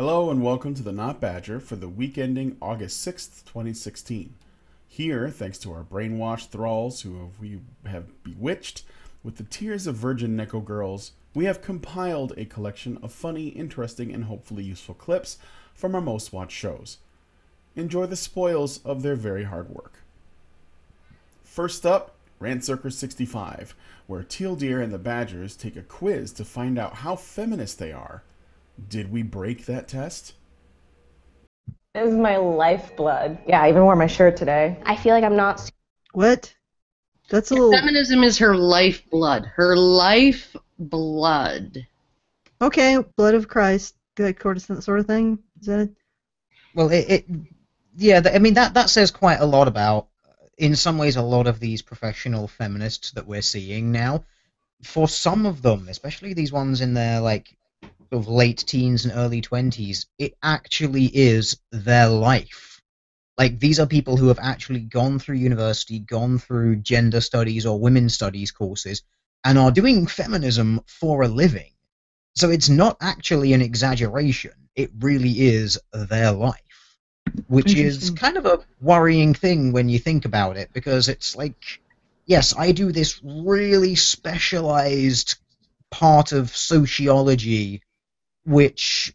Hello and welcome to the Not Badger for the week ending August 6th, 2016. Here, thanks to our brainwashed thralls who we have bewitched with the tears of virgin Neko girls, we have compiled a collection of funny, interesting, and hopefully useful clips from our most watched shows. Enjoy the spoils of their very hard work. First up, Rantzerker 65, where Teal Deer and the Badgers take a quiz to find out how feminist they are. Did we break that test? This is my lifeblood. Yeah, I even wore my shirt today. I feel like I'm not. What? That's a little... Feminism is her lifeblood. Her lifeblood. Okay, blood of Christ, that sort of thing. Is that it? Well, I mean, that says quite a lot about, in some ways, a lot of these professional feminists that we're seeing now. For some of them, especially these ones in their, like, sort of late teens and early 20s, it actually is their life. Like, these are people who have actually gone through university, gone through gender studies or women's studies courses, and are doing feminism for a living. So it's not actually an exaggeration. It really is their life. Which is kind of a worrying thing when you think about it, because it's like, yes, I do this really specialized part of sociology which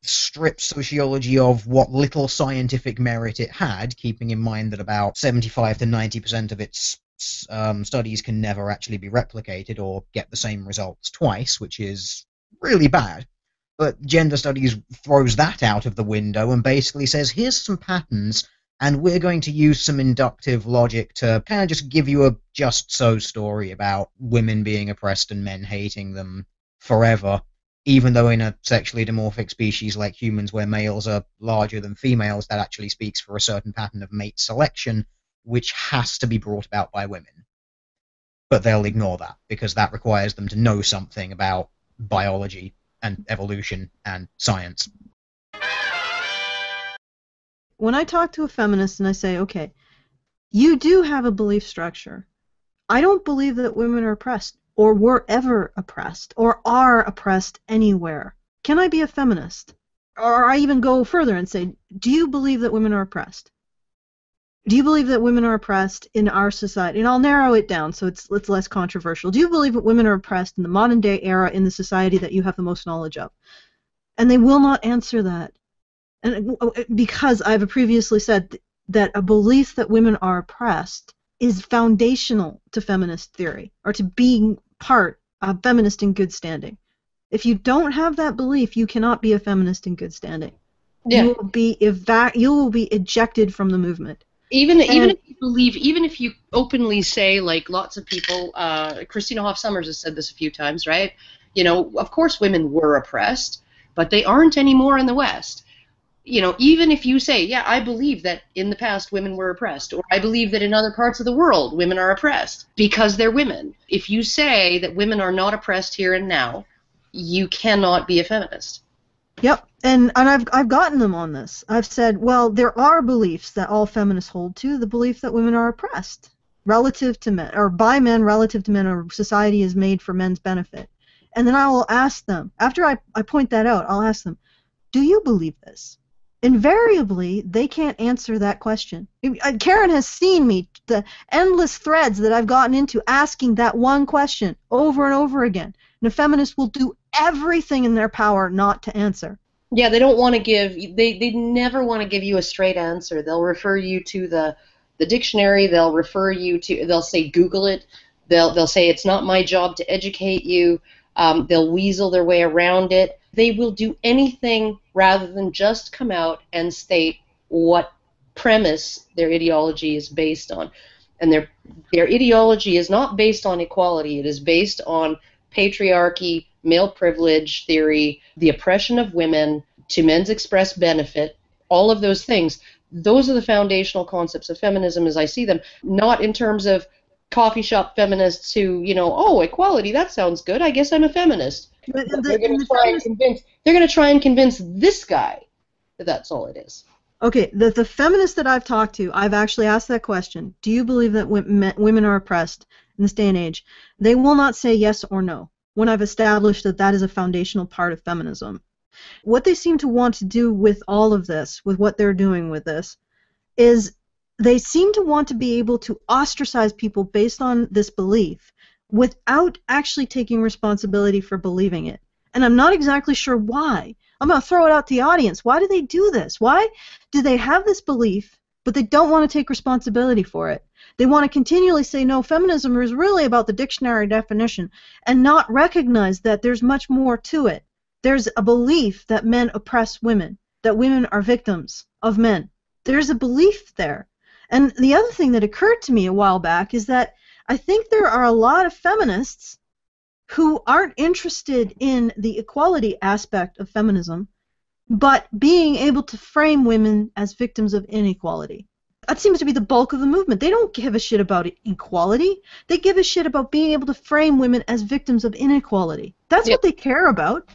strips sociology of what little scientific merit it had, keeping in mind that about 75 to 90% of its studies can never actually be replicated or get the same results twice, which is really bad. But gender studies throws that out of the window and basically says, here's some patterns, and we're going to use some inductive logic to kind of just give you a just-so story about women being oppressed and men hating them forever, even though in a sexually dimorphic species like humans where males are larger than females, that actually speaks for a certain pattern of mate selection, which has to be brought about by women. But they'll ignore that, because that requires them to know something about biology and evolution and science. When I talk to a feminist and I say, okay, you do have a belief structure. I don't believe that women are oppressed, or were ever oppressed, or are oppressed anywhere. Can I be a feminist? Or I even go further and say, do you believe that women are oppressed? Do you believe that women are oppressed in our society? And I'll narrow it down so it's less controversial. Do you believe that women are oppressed in the modern day era in the society that you have the most knowledge of? And they will not answer that. And because I've previously said that a belief that women are oppressed is foundational to feminist theory, or to being part of feminist in good standing. If you don't have that belief, you cannot be a feminist in good standing. Yeah. You will be ejected from the movement. Even if you believe, even if you openly say, like lots of people, Christina Hoff Sommers has said this a few times, right? You know, of course women were oppressed, but they aren't anymore in the West. You know, even if you say, yeah, I believe that in the past women were oppressed, or I believe that in other parts of the world women are oppressed because they're women. If you say that women are not oppressed here and now, you cannot be a feminist. Yep, and I've gotten them on this. I've said, well, there are beliefs that all feminists hold to, the belief that women are oppressed relative to men, or by men relative to men, or society is made for men's benefit. And then I will ask them, after I point that out, I'll ask them, do you believe this? Invariably, they can't answer that question. Karen has seen me, the endless threads that I've gotten into asking that one question over and over again. And a feminist will do everything in their power not to answer. Yeah, they don't want to give, they never want to give you a straight answer. They'll refer you to the dictionary, they'll say Google it, they'll say it's not my job to educate you, they'll weasel their way around it. They will do anything rather than just come out and state what premise their ideology is based on. And their ideology is not based on equality. It is based on patriarchy, male privilege theory, the oppression of women to men's express benefit, all of those things. Those are the foundational concepts of feminism as I see them, not in terms of coffee shop feminists who, you know, oh, equality, that sounds good, I guess I'm a feminist. They're going to try and convince this guy that that's all it is. Okay, the feminists that I've talked to, I've actually asked that question. Do you believe that women are oppressed in this day and age? They will not say yes or no when I've established that that is a foundational part of feminism. What they seem to want to do with all of this, with what they're doing with this, is they seem to want to be able to ostracize people based on this belief without actually taking responsibility for believing it. And I'm not exactly sure why. I'm going to throw it out to the audience. Why do they do this? Why do they have this belief, but they don't want to take responsibility for it? They want to continually say, no, feminism is really about the dictionary definition, and not recognize that there's much more to it. There's a belief that men oppress women, that women are victims of men. There's a belief there. And the other thing that occurred to me a while back is that I think there are a lot of feminists who aren't interested in the equality aspect of feminism, but being able to frame women as victims of inequality. That seems to be the bulk of the movement. They don't give a shit about equality. They give a shit about being able to frame women as victims of inequality. That's what they care about.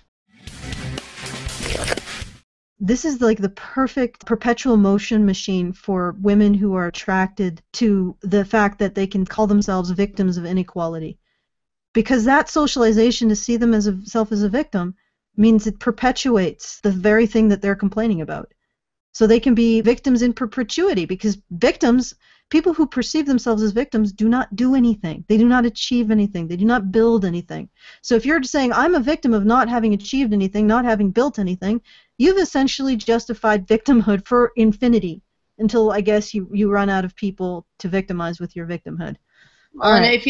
This is like the perfect perpetual motion machine for women who are attracted to the fact that they can call themselves victims of inequality. Because that socialization to see them as as a victim means it perpetuates the very thing that they're complaining about. So they can be victims in perpetuity, because victims, people who perceive themselves as victims, do not do anything. They do not achieve anything. They do not build anything. So if you're saying, I'm a victim of not having achieved anything, not having built anything, you've essentially justified victimhood for infinity until, I guess, you run out of people to victimize with your victimhood. And if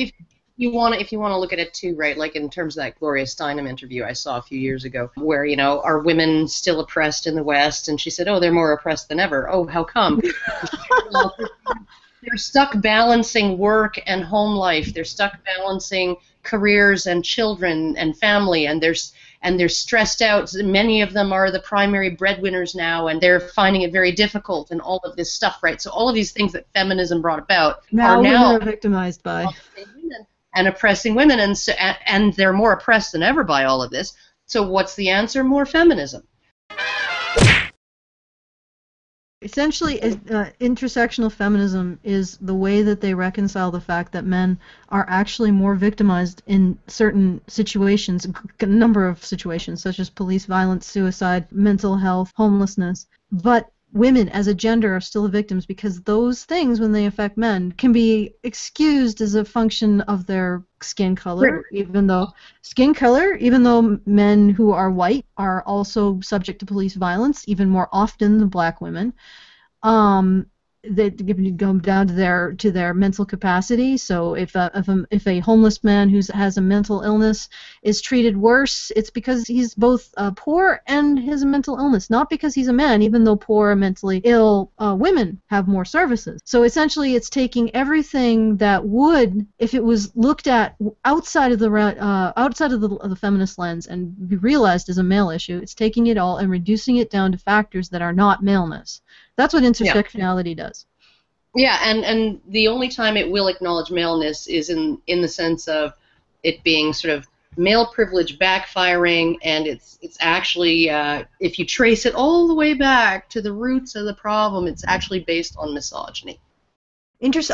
you want to look at it too, right? Like in terms of that Gloria Steinem interview I saw a few years ago, where, you know, are women still oppressed in the West? And she said, oh, they're more oppressed than ever. Oh, how come? Well, they're stuck balancing work and home life. They're stuck balancing careers and children and family, and they're stressed out. Many of them are the primary breadwinners now, and they're finding it very difficult, and all of this stuff, right? So all of these things that feminism brought about are now victimized by women and oppressing women, and they're more oppressed than ever by all of this. So what's the answer? More feminism. Essentially, intersectional feminism is the way that they reconcile the fact that men are actually more victimized in certain situations, a number of situations, such as police violence, suicide, mental health, homelessness. But women as a gender are still victims, because those things, when they affect men, can be excused as a function of their skin color, even though men who are white are also subject to police violence even more often than black women. They go down to their mental capacity. So if a homeless man who has a mental illness is treated worse, it's because he's both poor and has a mental illness, not because he's a man. Even though poor and mentally ill women have more services. So essentially, it's taking everything that would, if it was looked at outside of the feminist lens and be realized as a male issue, it's taking it all and reducing it down to factors that are not maleness. That's what intersectionality does. Yeah, and the only time it will acknowledge maleness is in the sense of it being sort of male privilege backfiring, and it's actually, if you trace it all the way back to the roots of the problem, it's actually based on misogyny.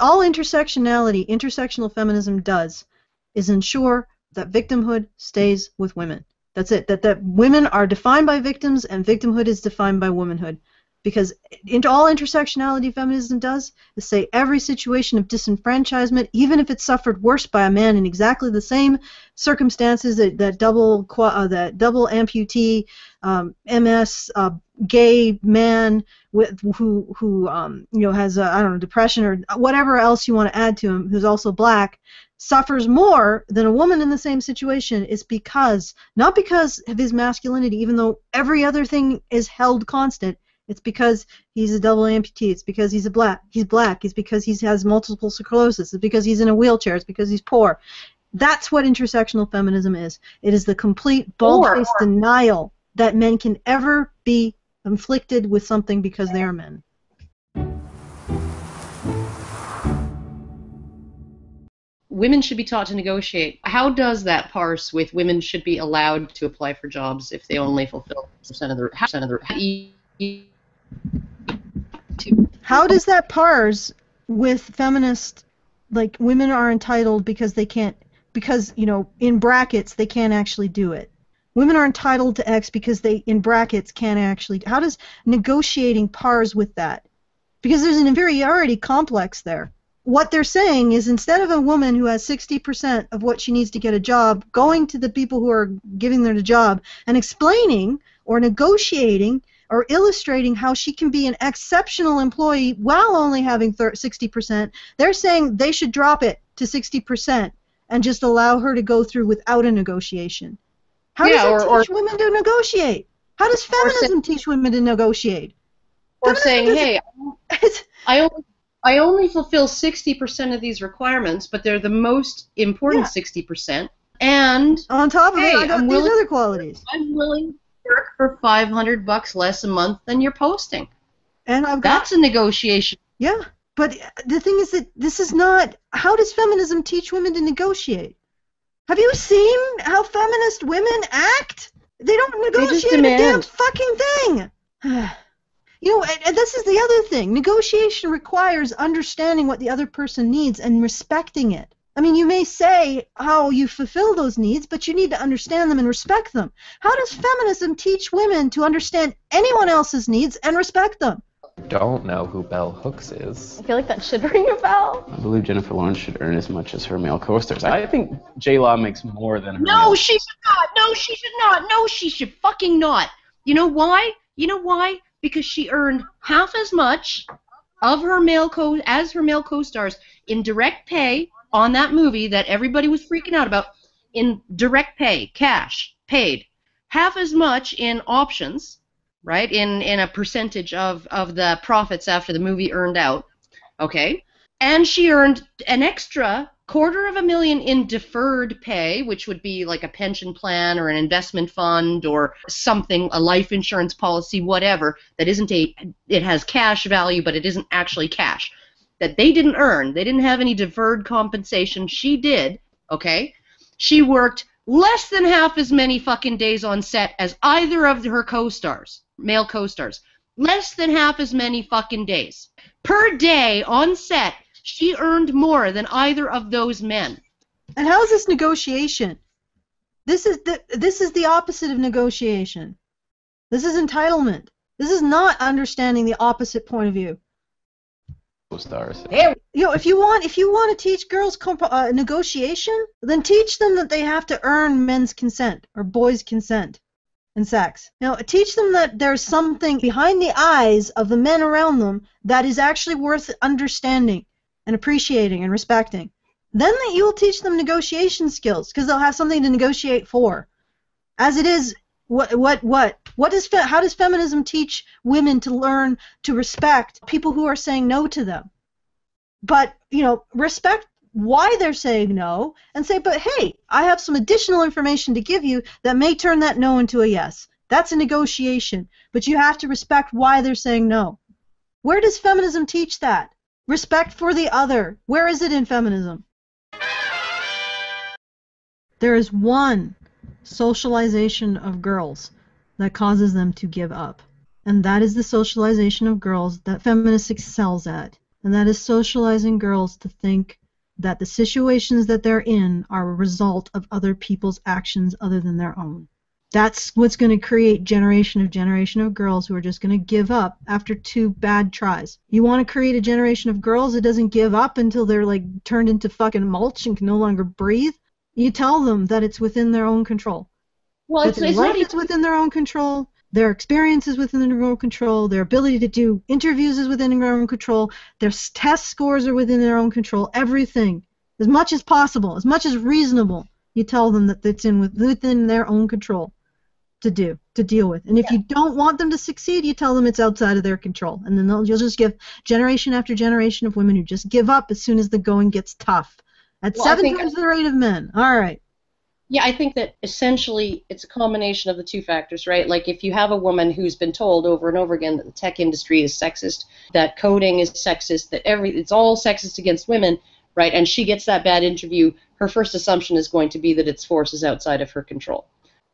All intersectional feminism does is ensure that victimhood stays with women. That's it. That women are defined by victims, and victimhood is defined by womanhood. Because all intersectionality feminism does is say every situation of disenfranchisement, even if it's suffered worse by a man in exactly the same circumstances, that double amputee, MS, gay man who has depression or whatever else you want to add to him, who's also black, suffers more than a woman in the same situation, is not because of his masculinity, even though every other thing is held constant. It's because he's a double amputee. It's because he's black. It's because he has multiple sclerosis. It's because he's in a wheelchair. It's because he's poor. That's what intersectional feminism is. It is the complete bald-faced denial that men can ever be inflicted with something because they are men. Women should be taught to negotiate. How does that parse with women should be allowed to apply for jobs if they only fulfill 1% of the How does that parse with feminist, like women are entitled because they can't, because, in brackets, they can't actually do it. Women are entitled to X because they, in brackets, can't actually. How does negotiating pars with that? Because there's an inferiority complex there. What they're saying is instead of a woman who has 60% of what she needs to get a job going to the people who are giving her the job and explaining or negotiating or illustrating how she can be an exceptional employee while only having 60%, they're saying they should drop it to 60% and just allow her to go through without a negotiation. How does that teach women to negotiate? How does feminism teach women to negotiate? Or saying, hey, I only fulfill 60% of these requirements, but they're the most important 60%. And on top of it, I got these other qualities. I'm willing to work for $500 less a month than you're posting. And that's a negotiation. Yeah, but the thing is that this is not. How does feminism teach women to negotiate? Have you seen how feminist women act? They don't negotiate a damn fucking thing. You know, and this is the other thing. Negotiation requires understanding what the other person needs and respecting it. I mean, you may say how you fulfill those needs, but you need to understand them and respect them. How does feminism teach women to understand anyone else's needs and respect them? Don't know who Bell Hooks is. I feel like that should ring a bell. I believe Jennifer Lawrence should earn as much as her male co-stars. I think J-Law makes more than her. No, she should not. No, she should not. No, she should fucking not. You know why? You know why? Because she earned half as much of her male co-stars in direct pay on that movie that everybody was freaking out about. In direct pay, cash, paid. Half as much in options, right? In a percentage of the profits after the movie earned out. Okay? And she earned an extra $250,000 in deferred pay, which would be like a pension plan or an investment fund or something, a life insurance policy, whatever, that isn't it has cash value, but it isn't actually cash. That they didn't earn. They didn't have any deferred compensation. She did, okay? She worked less than half as many fucking days on set as either of her co-stars, male co-stars. Less than half as many fucking days. Per day on set, she earned more than either of those men. And how is this negotiation? This is the opposite of negotiation. This is entitlement. This is not understanding the opposite point of view. Stars. You know, if you want to teach girls negotiation, then teach them that they have to earn men's consent or boys' consent and sex. Now, teach them that there's something behind the eyes of the men around them that is actually worth understanding and appreciating and respecting. Then that you will teach them negotiation skills because they'll have something to negotiate for. As it is, how does feminism teach women to learn to respect people who are saying no to them? But, you know, respect why they're saying no and say, but hey, I have some additional information to give you that may turn that no into a yes. That's a negotiation, but you have to respect why they're saying no. Where does feminism teach that? Respect for the other. Where is it in feminism? There is one socialization of girls that causes them to give up. And that is the socialization of girls that feminists excels at. And that is socializing girls to think that the situations that they're in are a result of other people's actions other than their own. That's what's going to create generation of girls who are just going to give up after 2 bad tries. You want to create a generation of girls that doesn't give up until they're like turned into fucking mulch and can no longer breathe? You tell them that it's within their own control. Well, it's not even within their own control. Their experience is within their own control. Their ability to do interviews is within their own control. Their test scores are within their own control. Everything, as much as possible, as much as reasonable, you tell them that it's within their own control to deal with. And if you don't want them to succeed, you tell them it's outside of their control. And then you'll just give generation after generation of women who just give up as soon as the going gets tough. At 7 times the rate of men. All right. Yeah, I think that essentially it's a combination of the two factors, right? Like if you have a woman who's been told over and over again that the tech industry is sexist, that coding is sexist, that it's all sexist against women, right? And she gets that bad interview, her first assumption is going to be that its forces outside of her control.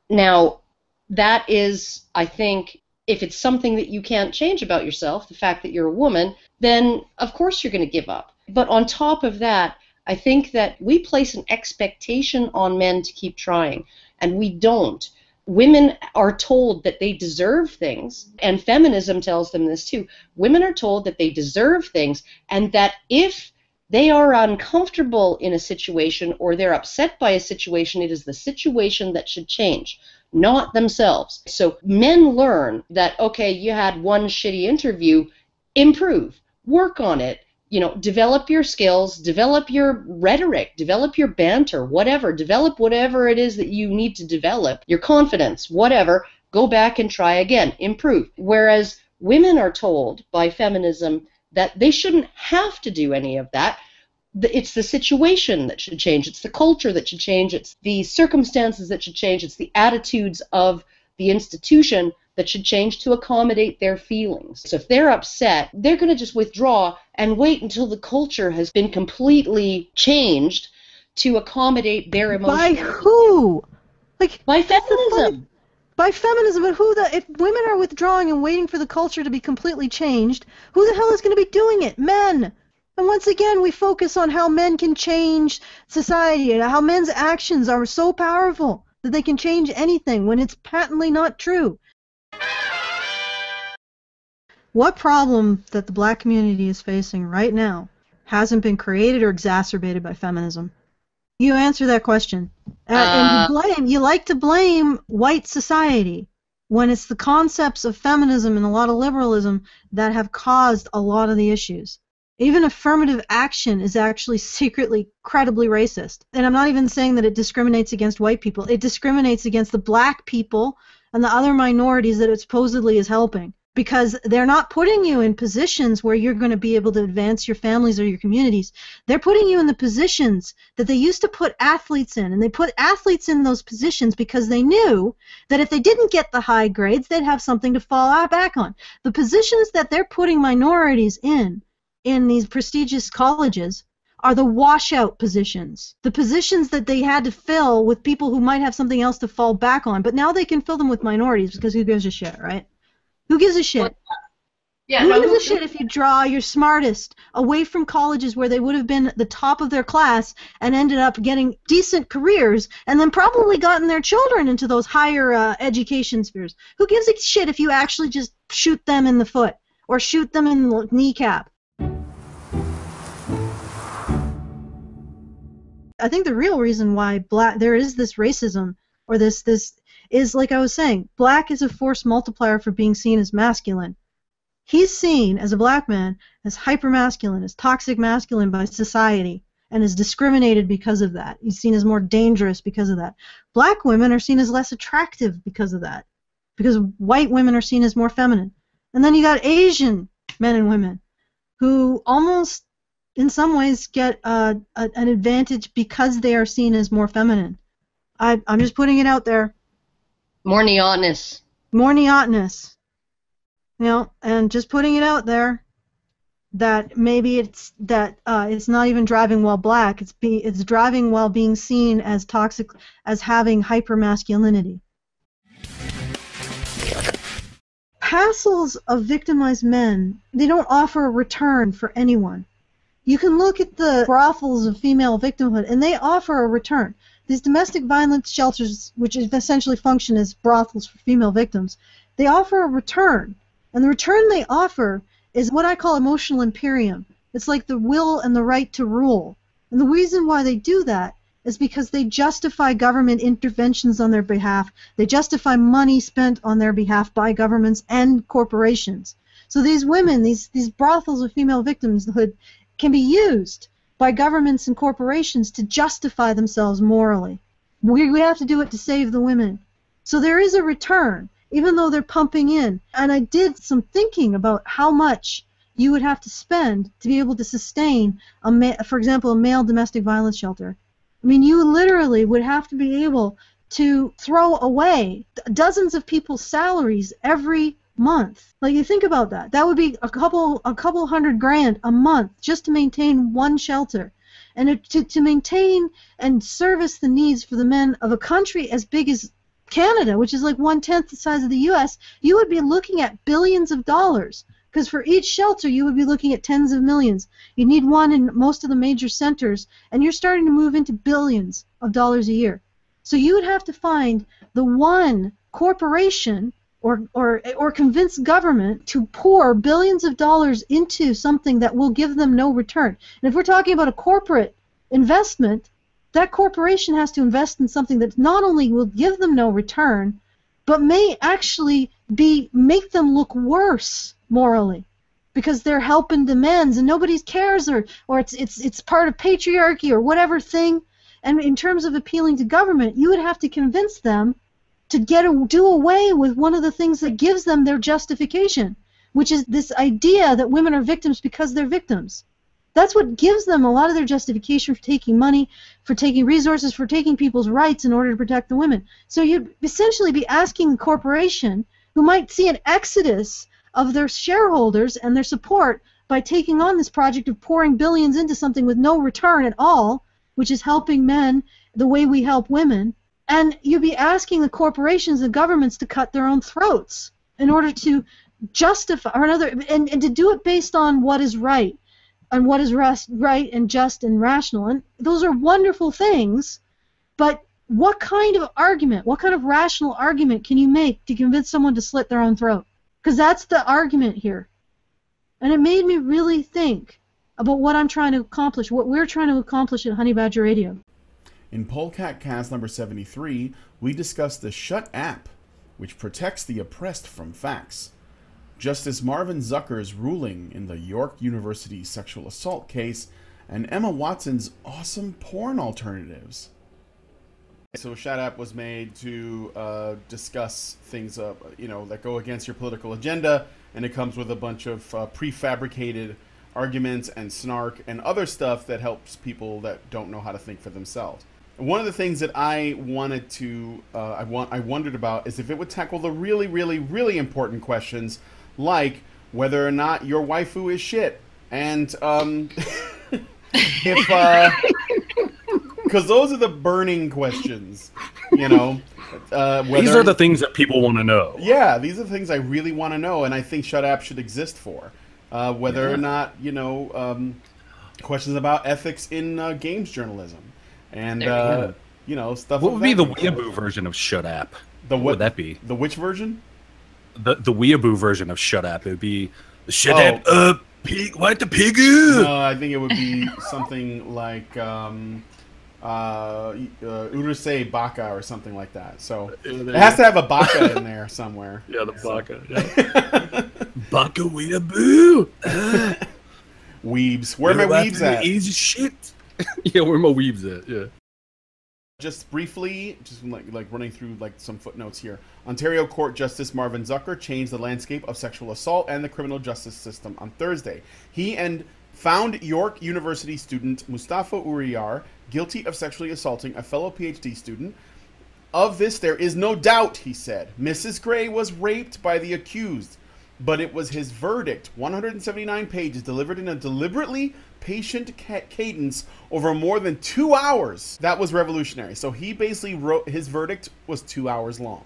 Now, that is, I think, if it's something that you can't change about yourself, the fact that you're a woman, then of course you're going to give up. But on top of that, I think that we place an expectation on men to keep trying, and we don't. women are told that they deserve things, and feminism tells them this too. Women are told that they deserve things, and that if they are uncomfortable in a situation or they're upset by a situation, it is the situation that should change, not themselves. So men learn that, okay, you had one shitty interview, improve, work on it, develop your skills, develop your rhetoric, develop your banter, whatever, develop whatever it is that you need to develop, your confidence, whatever, go back and try again, improve. Whereas women are told by feminism that they shouldn't have to do any of that. It's the situation that should change. It's the culture that should change. It's the circumstances that should change. It's the attitudes of the institution that should change to accommodate their feelings. So if they're upset, they're going to just withdraw and wait until the culture has been completely changed to accommodate their emotions. By who? By feminism. By feminism, but if women are withdrawing and waiting for the culture to be completely changed, who the hell is going to be doing it? Men. And once again, we focus on how men can change society and how men's actions are so powerful that they can change anything when it's patently not true. What problem that the black community is facing right now hasn't been created or exacerbated by feminism? You answer that question. And you like to blame white society when it's the concepts of feminism and a lot of liberalism that have caused a lot of the issues. Even affirmative action is actually secretly credibly racist. And I'm not even saying that it discriminates against white people. It discriminates against the black people and the other minorities that it supposedly is helping. Because they're not putting you in positions where you're going to be able to advance your families or your communities. They're putting you in the positions that they used to put athletes in. And they put athletes in those positions because they knew that if they didn't get the high grades, they'd have something to fall back on. The positions that they're putting minorities in these prestigious colleges are the washout positions. The positions that they had to fill with people who might have something else to fall back on. But now they can fill them with minorities because who gives a shit, right? Who gives a shit? Yeah, Who gives a shit if you draw your smartest away from colleges where they would have been the top of their class and ended up getting decent careers and then probably gotten their children into those higher education spheres? Who gives a shit if you actually just shoot them in the foot or shoot them in the kneecap? I think the real reason why there is this racism or this is, like I was saying, black is a force multiplier for being seen as masculine. He's seen, as a black man, as hypermasculine, as toxic masculine by society, and is discriminated because of that. He's seen as more dangerous because of that. Black women are seen as less attractive because of that, because white women are seen as more feminine. And then you got Asian men and women who almost, in some ways, get an advantage because they are seen as more feminine. I'm just putting it out there. More neotness. More neotness. And just putting it out there that maybe it's not even driving while black. It's driving while being seen as toxic, as having hypermasculinity. Hassles of victimized men, they don't offer a return for anyone. You can look at the brothels of female victimhood, and they offer a return. These domestic violence shelters, which essentially function as brothels for female victims, they offer a return. And the return they offer is what I call emotional imperium. It's like the will and the right to rule. And the reason why they do that is because they justify government interventions on their behalf. They justify money spent on their behalf by governments and corporations. So these women, these brothels of female victimhood, can be used by governments and corporations to justify themselves morally. We have to do it to save the women. So there is a return, even though they're pumping in. And I did some thinking about how much you would have to spend to be able to sustain, for example, a male domestic violence shelter. I mean, you literally would have to be able to throw away dozens of people's salaries every month. Like, you think about that. That would be a couple $100,000 a month just to maintain one shelter. And to maintain and service the needs for the men of a country as big as Canada, which is like 1/10 the size of the U.S., you would be looking at billions of dollars. Because for each shelter, you would be looking at tens of millions. You need one in most of the major centers, and you're starting to move into billions of dollars a year. So you would have to find the one corporation or convince government to pour billions of dollars into something that will give them no return. And if we're talking about a corporate investment, that corporation has to invest in something that not only will give them no return, but may actually make them look worse morally, because they're helping demands and nobody cares, or it's part of patriarchy or whatever thing. And in terms of appealing to government, you would have to convince them to do away with one of the things that gives them their justification, which is this idea that women are victims because they're victims. That's what gives them a lot of their justification for taking money, for taking resources, for taking people's rights in order to protect the women. So you'd essentially be asking a corporation who might see an exodus of their shareholders and their support by taking on this project of pouring billions into something with no return at all, which is helping men the way we help women. And you'd be asking the corporations and governments to cut their own throats in order to justify, and to do it based on what is right, and what is right and just and rational. And those are wonderful things, but what kind of argument, what kind of rational argument can you make to convince someone to slit their own throat? Because that's the argument here. And it made me really think about what I'm trying to accomplish, what we're trying to accomplish at Honey Badger Radio. In Polecat cast number 73, we discussed the Shut App, which protects the oppressed from facts, Justice Marvin Zucker's ruling in the York University sexual assault case, and Emma Watson's awesome porn alternatives. So Shut App was made to discuss things that go against your political agenda, and it comes with a bunch of prefabricated arguments and snark and other stuff that helps people that don't know how to think for themselves. One of the things that I wanted to, I wondered about is if it would tackle the really, really, really important questions, like whether or not your waifu is shit, and if, because those are the burning questions, you know. These are the things that people want to know. Yeah, these are the things I really want to know, and I think Shut App should exist for. Whether or not, questions about ethics in games journalism. And, stuff What would be the weeaboo version of Shut App? What would that be? The which version? The weeaboo version of Shut App. It would be the Shut App, pig, what the pigoo? No, I think it would be something like Urusei Baka or something like that. So it has to have a Baka in there somewhere. Yeah, the Baka. Yeah. Baka weeaboo. Weebs. Where are my weebs at? Easy shit. Yeah, where are my weebs at? Yeah. Just briefly, just like running through some footnotes here. Ontario Court Justice Marvin Zucker changed the landscape of sexual assault and the criminal justice system on Thursday. He found York University student Mustafa Uriyar guilty of sexually assaulting a fellow PhD student. Of this, there is no doubt, he said. Mrs. Gray was raped by the accused, but it was his verdict, 179 pages, delivered in a deliberately patient cadence over more than 2 hours. That was revolutionary. So he basically wrote, his verdict was 2 hours long.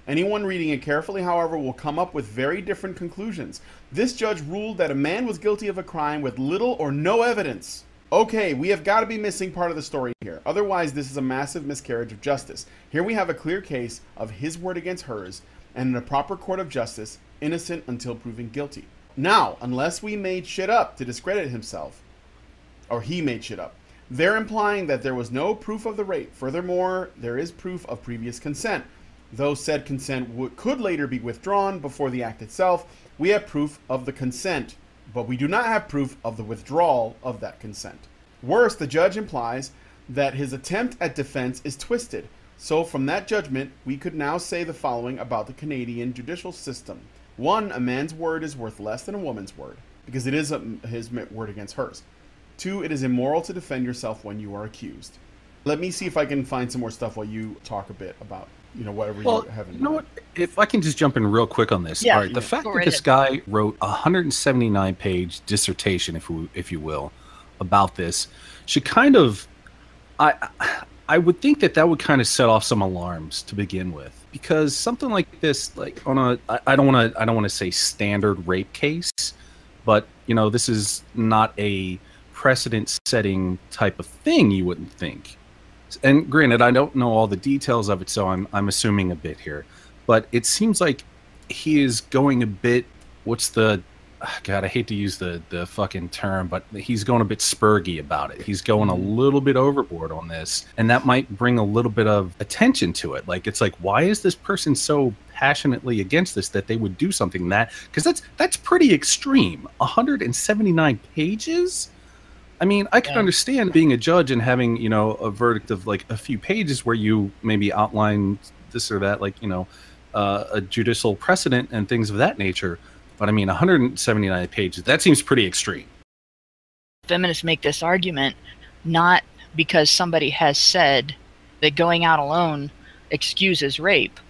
Anyone reading it carefully, however, will come up with very different conclusions. This judge ruled that a man was guilty of a crime with little or no evidence. Okay, we have got to be missing part of the story here. Otherwise, this is a massive miscarriage of justice. Here we have a clear case of his word against hers, and in a proper court of justice, innocent until proven guilty. Now, unless we made shit up to discredit himself, or he made shit up, they're implying that there was no proof of the rape. Furthermore, there is proof of previous consent. Though said consent could later be withdrawn before the act itself, we have proof of the consent, but we do not have proof of the withdrawal of that consent. Worse, the judge implies that his attempt at defense is twisted. So from that judgment, we could now say the following about the Canadian judicial system. 1, a man's word is worth less than a woman's word, because it is his word against hers. 2, it is immoral to defend yourself when you are accused. Let me see if I can find some more stuff while you talk a bit about, whatever you have in mind. You know what? If I can just jump in real quick on this. Yeah. All right, the fact that this guy wrote a 179-page dissertation, if you will, about this, should kind of, I would think that would kind of set off some alarms to begin with, because something like this, like on a, I don't want to say standard rape case, but this is not a precedent-setting type of thing, you wouldn't think. And granted, I don't know all the details of it, so I'm assuming a bit here. But it seems like he is going a bit. What's the? God, I hate to use the fucking term, but he's going a bit spurgy about it. He's going a little bit overboard on this, and that might bring a little bit of attention to it. Like, it's like, why is this person so passionately against this that they would do something that? Because that's pretty extreme. 179 pages. I mean, I can understand being a judge and having, you know, a verdict of like a few pages where you maybe outline this or that, like, you know, a judicial precedent and things of that nature. But I mean, 179 pages, that seems pretty extreme. Feminists make this argument not because somebody has said that going out alone excuses rape,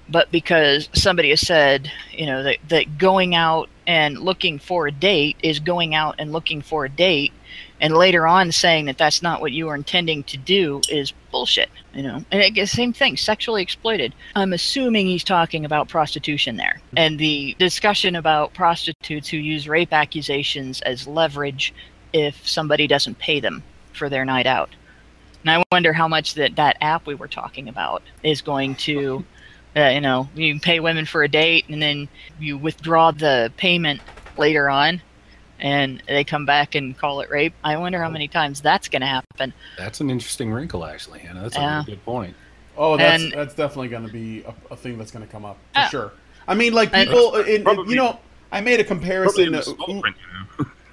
but because somebody has said, you know, that going out and looking for a date is going out and looking for a date, and later on saying that that's not what you were intending to do is bullshit, you know. And I guess same thing, sexually exploited. I'm assuming he's talking about prostitution there. And the discussion about prostitutes who use rape accusations as leverage if somebody doesn't pay them for their night out. And I wonder how much that app we were talking about is going to, you know, you pay women for a date and then you withdraw the payment later on, and they come back and call it rape. I wonder how many times that's going to happen. That's an interesting wrinkle, actually, Hannah. That's a really good point. Oh, that's definitely going to be a thing that's going to come up, for sure. I mean, like, people, you know, I made a comparison.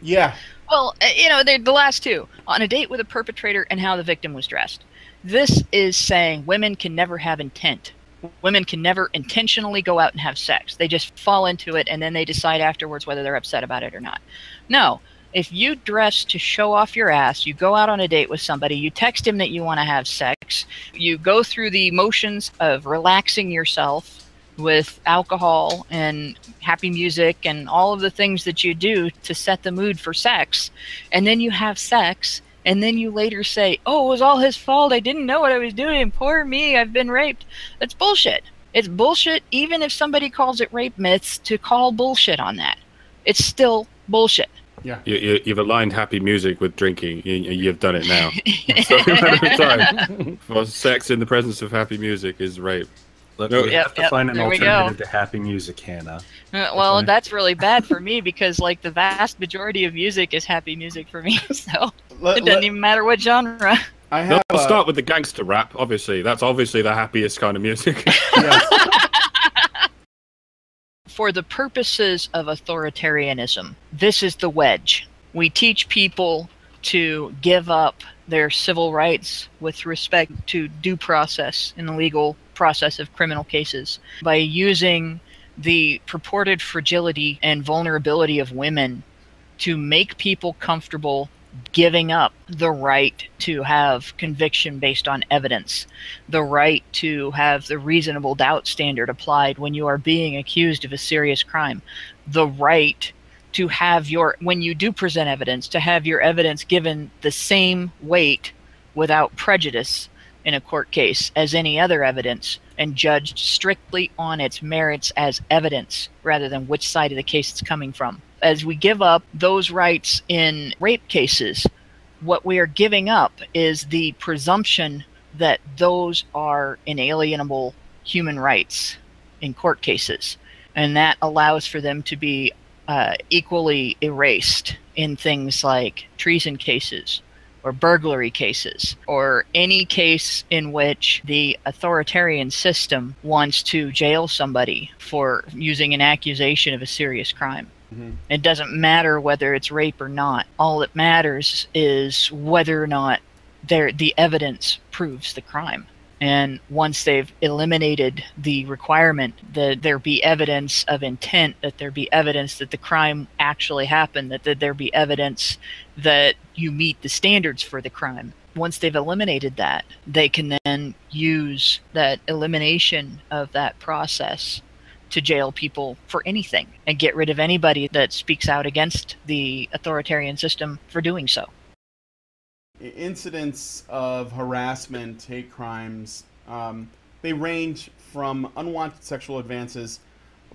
Yeah. Well, you know, the last two, on a date with a perpetrator and how the victim was dressed. This is saying women can never have intent. Women can never intentionally go out and have sex. They just fall into it, and then they decide afterwards whether they're upset about it or not. No. If you dress to show off your ass, you go out on a date with somebody, you text him that you want to have sex, you go through the motions of relaxing yourself with alcohol and happy music and all of the things that you do to set the mood for sex, and then you have sex, and then you later say, oh, it was all his fault, I didn't know what I was doing, poor me, I've been raped. That's bullshit. It's bullshit even if somebody calls it rape myths to call bullshit on that. It's still bullshit. Yeah. You've aligned happy music with drinking. You've done it now. So, time for sex in the presence of happy music is rape. Look, we have to find an alternative to happy music, Hannah. Well, that's really bad for me because, like, the vast majority of music is happy music for me. So it doesn't even matter what genre. I'll start with the gangster rap. Obviously, that's obviously the happiest kind of music. For the purposes of authoritarianism, this is the wedge. We teach people to give up their civil rights with respect to due process in the legal process of criminal cases by using the purported fragility and vulnerability of women to make people comfortable giving up the right to have conviction based on evidence, the right to have the reasonable doubt standard applied when you are being accused of a serious crime, the right to have when you do present evidence, to have your evidence given the same weight without prejudice in a court case as any other evidence and judged strictly on its merits as evidence rather than which side of the case it's coming from. As we give up those rights in rape cases, what we are giving up is the presumption that those are inalienable human rights in court cases. And that allows for them to be equally erased in things like treason cases or burglary cases, or any case in which the authoritarian system wants to jail somebody for using an accusation of a serious crime. It doesn't matter whether it's rape or not. All that matters is whether or not the evidence proves the crime. And once they've eliminated the requirement that there be evidence of intent, that there be evidence that the crime actually happened, that there be evidence that you meet the standards for the crime, once they've eliminated that, they can then use that elimination of that process to jail people for anything and get rid of anybody that speaks out against the authoritarian system for doing so. Incidents of harassment, hate crimes, they range from unwanted sexual advances,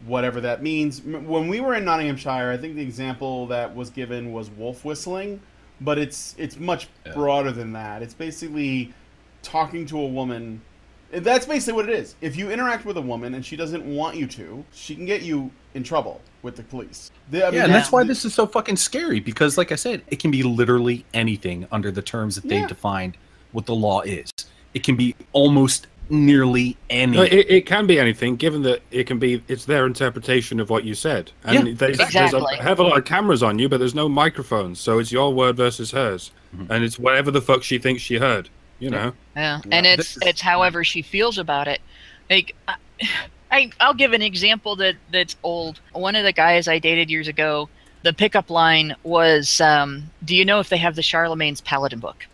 whatever that means. When we were in Nottinghamshire, I think the example that was given was wolf whistling, but it's much broader than that. It's basically talking to a woman, that's basically what it is. If you interact with a woman and she doesn't want you to, she can get you in trouble with the police. And that's why this is so fucking scary, because like I said, it can be literally anything under the terms that they defined what the law is. It can be almost nearly anything. No, it can be anything, given that it's their interpretation of what you said. And there's a hell of a lot of cameras on you, but there's no microphones, so it's your word versus hers. And it's whatever the fuck she thinks she heard, you know? Yeah, and it's however she feels about it. Like, I'll give an example that's old. One of the guys I dated years ago, the pickup line was, do you know if they have the Charlemagne's Paladin book?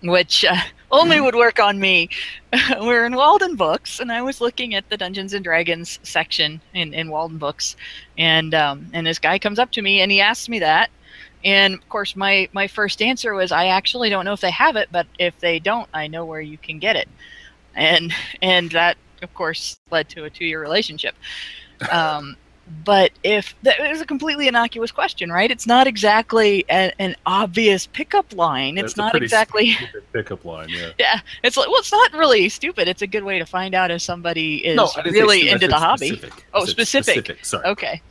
Which only would work on me. We're in Walden Books, and I was looking at the Dungeons and Dragons section in Walden Books, and this guy comes up to me and he asks me that, and of course my first answer was, I actually don't know if they have it, but if they don't, I know where you can get it, and that of course led to a 2-year relationship. But if that was a completely innocuous question, right? It's not exactly an obvious pickup line. It's not exactly pickup line. Yeah. Yeah. It's like, well, it's not really stupid. It's a good way to find out if somebody is really into the hobby. Oh, specific. Sorry. Okay.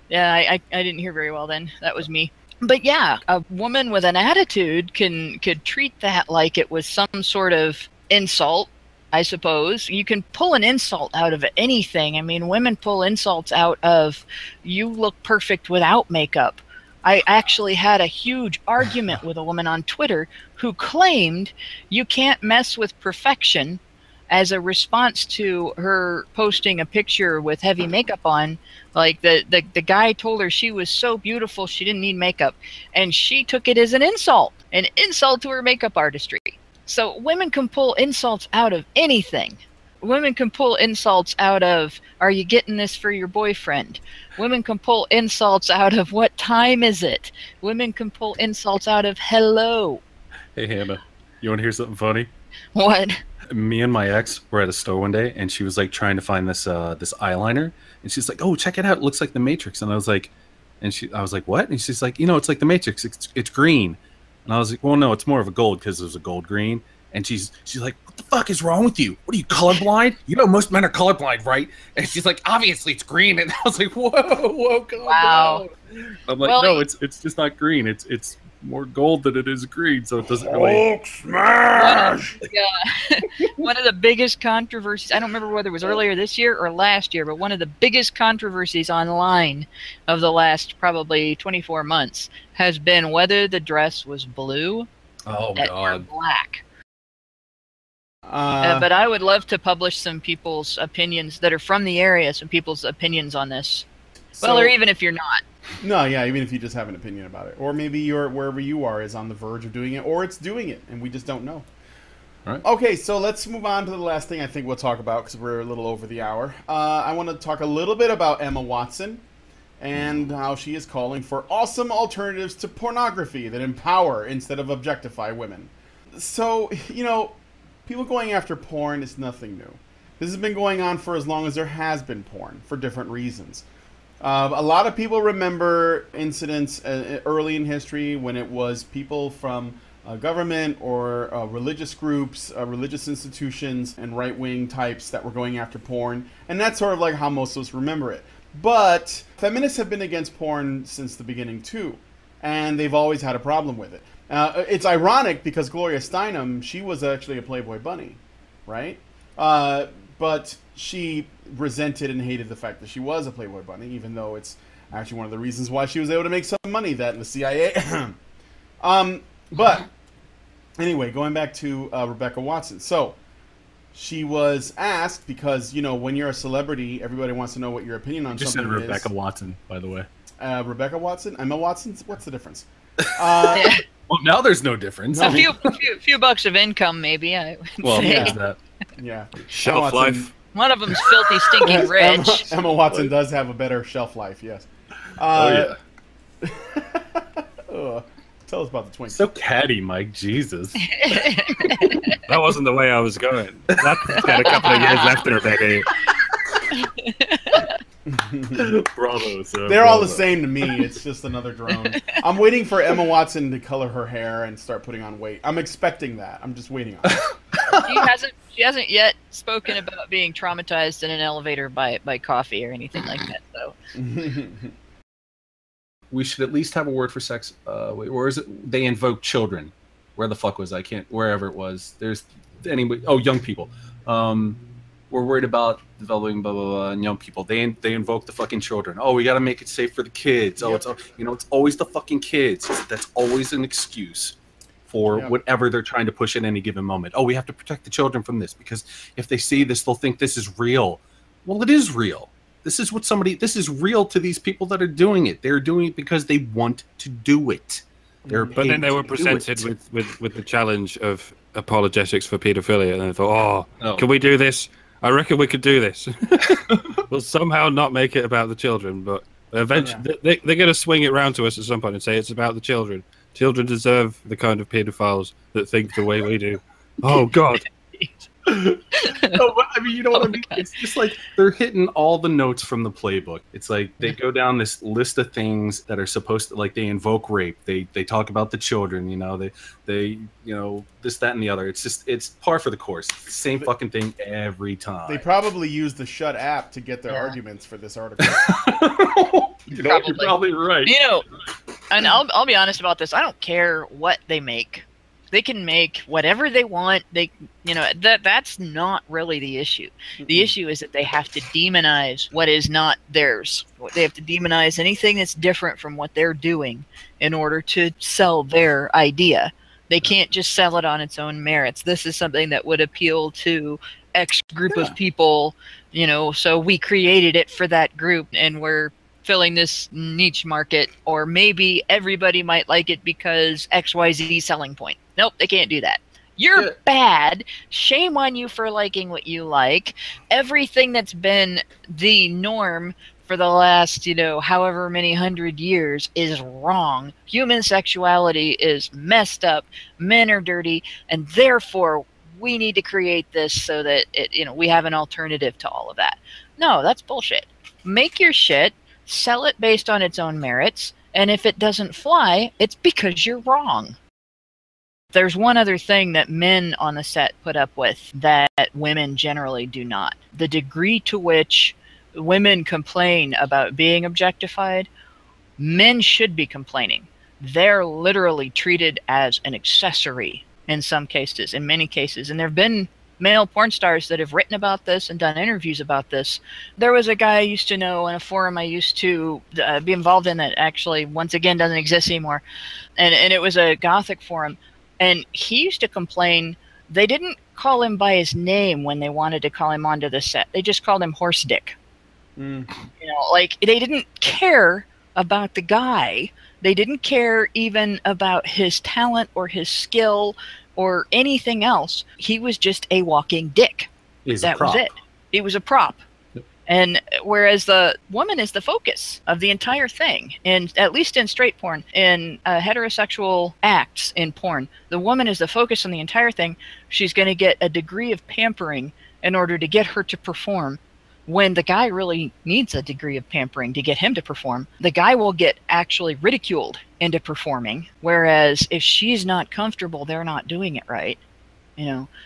Yeah, I didn't hear very well then. That was me. But yeah, a woman with an attitude could treat that like it was some sort of insult. I suppose you can pull an insult out of anything. I mean, women pull insults out of, you look perfect without makeup. I actually had a huge argument with a woman on Twitter who claimed you can't mess with perfection as a response to her posting a picture with heavy makeup on. Like the guy told her she was so beautiful she didn't need makeup, and she took it as an insult to her makeup artistry. So women can pull insults out of anything. Women can pull insults out of, are you getting this for your boyfriend? Women can pull insults out of, what time is it? Women can pull insults out of, hello. Hey, Hannah, you want to hear something funny? What? Me and my ex were at a store one day, and she was like trying to find this this eyeliner, and she's like, "Oh, check it out! It looks like the Matrix." And I was like, "What?" And she's like, "It's like the Matrix. It's green." And I was like, well, no, it's more of a gold because it was a gold green. And she's like, what the fuck is wrong with you? What are you, colorblind? You know most men are colorblind, right? And she's like, obviously it's green. And I was like, whoa, God, wow. No. I'm like, no, it's just not green. It's more gold than it is green, so it doesn't really. Hulk smash! One of the biggest controversies, I don't remember whether it was earlier this year or last year, but one of the biggest controversies online of the last probably 24 months has been whether the dress was blue or black. But I would love to publish some people's opinions that are from the area, some people's opinions on this. Well, or even if you're not. No, yeah, even if you just have an opinion about it. Or maybe you're wherever you are is on the verge of doing it, or it's doing it, and we just don't know. All right. Okay, so let's move on to the last thing I think we'll talk about, because we're a little over the hour. I want to talk a little bit about Emma Watson and how she is calling for awesome alternatives to pornography that empower instead of objectify women. So, people going after porn is nothing new. This has been going on for as long as there has been porn, for different reasons. A lot of people remember incidents early in history when it was people from government or religious groups, religious institutions, and right-wing types that were going after porn. And that's sort of like how most of us remember it. But feminists have been against porn since the beginning, too. And they've always had a problem with it. It's ironic because Gloria Steinem, she was actually a Playboy bunny, right? But she resented and hated the fact that she was a Playboy bunny, even though it's actually one of the reasons why she was able to make some money, that in the CIA. But anyway, going back to Rebecca Watson. So she was asked, because, when you're a celebrity, everybody wants to know what your opinion on something is. Just said Rebecca Watson, by the way. Rebecca Watson? Emma Watson? What's the difference? Well, now there's no difference. A few bucks of income, maybe. I would say. Yeah. That. Yeah. Shelf life. One of them's filthy, stinking rich. Emma Watson does have a better shelf life, yes. Oh, yeah. Tell us about the Twinks. So catty, Mike. Jesus. That wasn't the way I was going. That's got a couple of years left in her, baby. Bravo, sir. They're all the same to me. It's just another drone. I'm waiting for Emma Watson to color her hair and start putting on weight. I'm expecting that. I'm just waiting on it. She hasn't yet spoken about being traumatized in an elevator by coffee or anything like that. So we should at least have a word for sex. Wait, where is it? They invoke children. Where the fuck was I? Wherever it was. There's anybody. Oh, young people. We're worried about developing blah blah blah and young people. They invoke the fucking children. Oh, we got to make it safe for the kids. Oh, it's it's always the fucking kids. That's always an excuse for whatever they're trying to push at any given moment. Oh, we have to protect the children from this because if they see this, they'll think this is real. Well, it is real. This is real to these people that are doing it. They're doing it because they want to do it. But then they were presented with the challenge of apologetics for paedophilia, and they thought, can we do this? I reckon we could do this. We'll somehow not make it about the children, but eventually they're going to swing it round to us at some point and say it's about the children. Children deserve the kind of paedophiles that think the way we do. Oh, God. No, but, I mean, you know what I mean? It's just like they're hitting all the notes from the playbook. It's like they go down this list of things that are supposed to, like, they invoke rape. They talk about the children, they this, that, and the other. It's par for the course. It's the same fucking thing every time. They probably use the Shut app to get their arguments for this article. You're probably right. And I'll be honest about this. I don't care what they make. They can make whatever they want. That's not really the issue. The issue is that they have to demonize what is not theirs. They have to demonize anything that's different from what they're doing in order to sell their idea. They can't just sell it on its own merits. This is something that would appeal to X group of people, so we created it for that group and we're filling this niche market, or maybe everybody might like it because XYZ selling point. Nope, they can't do that. You're bad. Shame on you for liking what you like. Everything that's been the norm for the last, however many 100 years is wrong. Human sexuality is messed up. Men are dirty, and therefore we need to create this so that we have an alternative to all of that. No, that's bullshit. Make your shit, sell it based on its own merits, and if it doesn't fly, it's because you're wrong. There's one other thing that men on the set put up with that women generally do not. The degree to which women complain about being objectified, men should be complaining. They're literally treated as an accessory in some cases, in many cases. And there have been male porn stars that have written about this and done interviews about this. There was a guy I used to know in a forum I used to be involved in that actually, once again, doesn't exist anymore. And it was a Gothic forum. And he used to complain they didn't call him by his name when they wanted to call him onto the set. They just called him Horse Dick. They didn't care about the guy. They didn't care even about his talent or his skill or anything else. He was just a walking dick. That was it. He was a prop. And whereas the woman is the focus of the entire thing, and at least in straight porn, in heterosexual acts in porn, the woman is the focus on the entire thing. She's going to get a degree of pampering in order to get her to perform. When the guy really needs a degree of pampering to get him to perform, the guy will get actually ridiculed into performing. Whereas if she's not comfortable, they're not doing it right.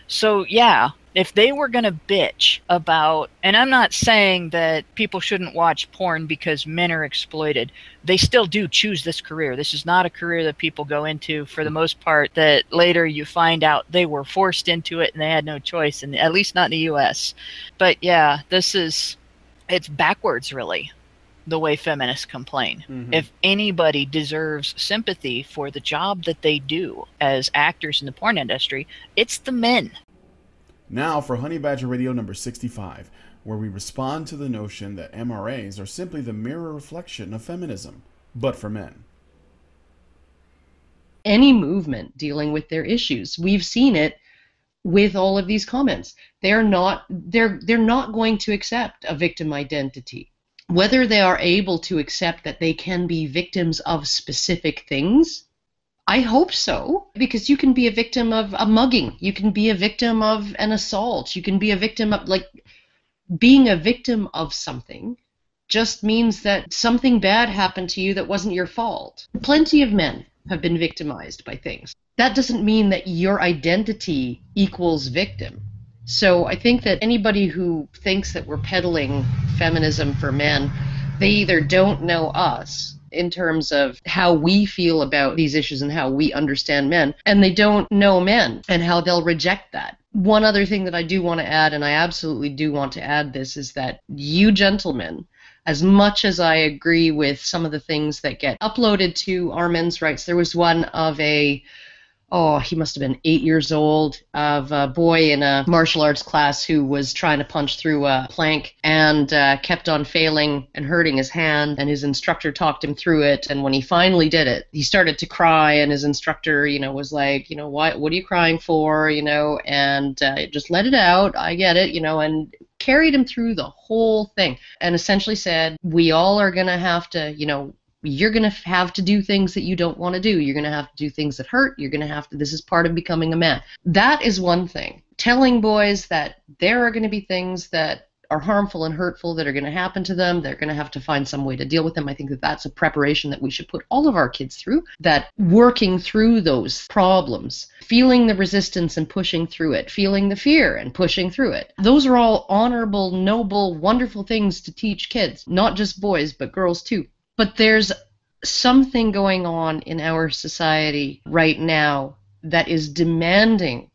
So yeah. If they were going to bitch about, and I'm not saying that people shouldn't watch porn because men are exploited. They still do choose this career. This is not a career that people go into for the most part that later you find out they were forced into it and they had no choice, and at least not in the U.S. But yeah, it's backwards really, the way feminists complain. Mm-hmm. If anybody deserves sympathy for the job that they do as actors in the porn industry, it's the men. Now for Honey Badger Radio number 65, where we respond to the notion that MRAs are simply the mirror reflection of feminism, but for men. Any movement dealing with their issues, we've seen it with all of these comments. They're not going to accept a victim identity. Whether they are able to accept that they can be victims of specific things, I hope so, because you can be a victim of a mugging. You can be a victim of an assault. You can be a victim of, being a victim of something just means that something bad happened to you that wasn't your fault. Plenty of men have been victimized by things. That doesn't mean that your identity equals victim. So I think that anybody who thinks that we're peddling feminism for men, they either don't know us in terms of how we feel about these issues and how we understand men, and they don't know men and how they'll reject that. One other thing that I do want to add, and I absolutely do want to add this, is that you gentlemen, as much as I agree with some of the things that get uploaded to our men's rights, there was one of he must have been 8 years old, of a boy in a martial arts class who was trying to punch through a plank and kept on failing and hurting his hand, and his instructor talked him through it, and when he finally did it, he started to cry, and his instructor, was like, what are you crying for, and just let it out, I get it, and carried him through the whole thing, and essentially said, we all are going to have to, you're going to have to do things that you don't want to do. You're going to have to do things that hurt. You're going to have to, this is part of becoming a man. That is one thing. Telling boys that there are going to be things that are harmful and hurtful that are going to happen to them. They're going to have to find some way to deal with them. I think that that's a preparation that we should put all of our kids through, that working through those problems, feeling the resistance and pushing through it, feeling the fear and pushing through it. Those are all honorable, noble, wonderful things to teach kids, not just boys, but girls too. But there's something going on in our society right now that is demanding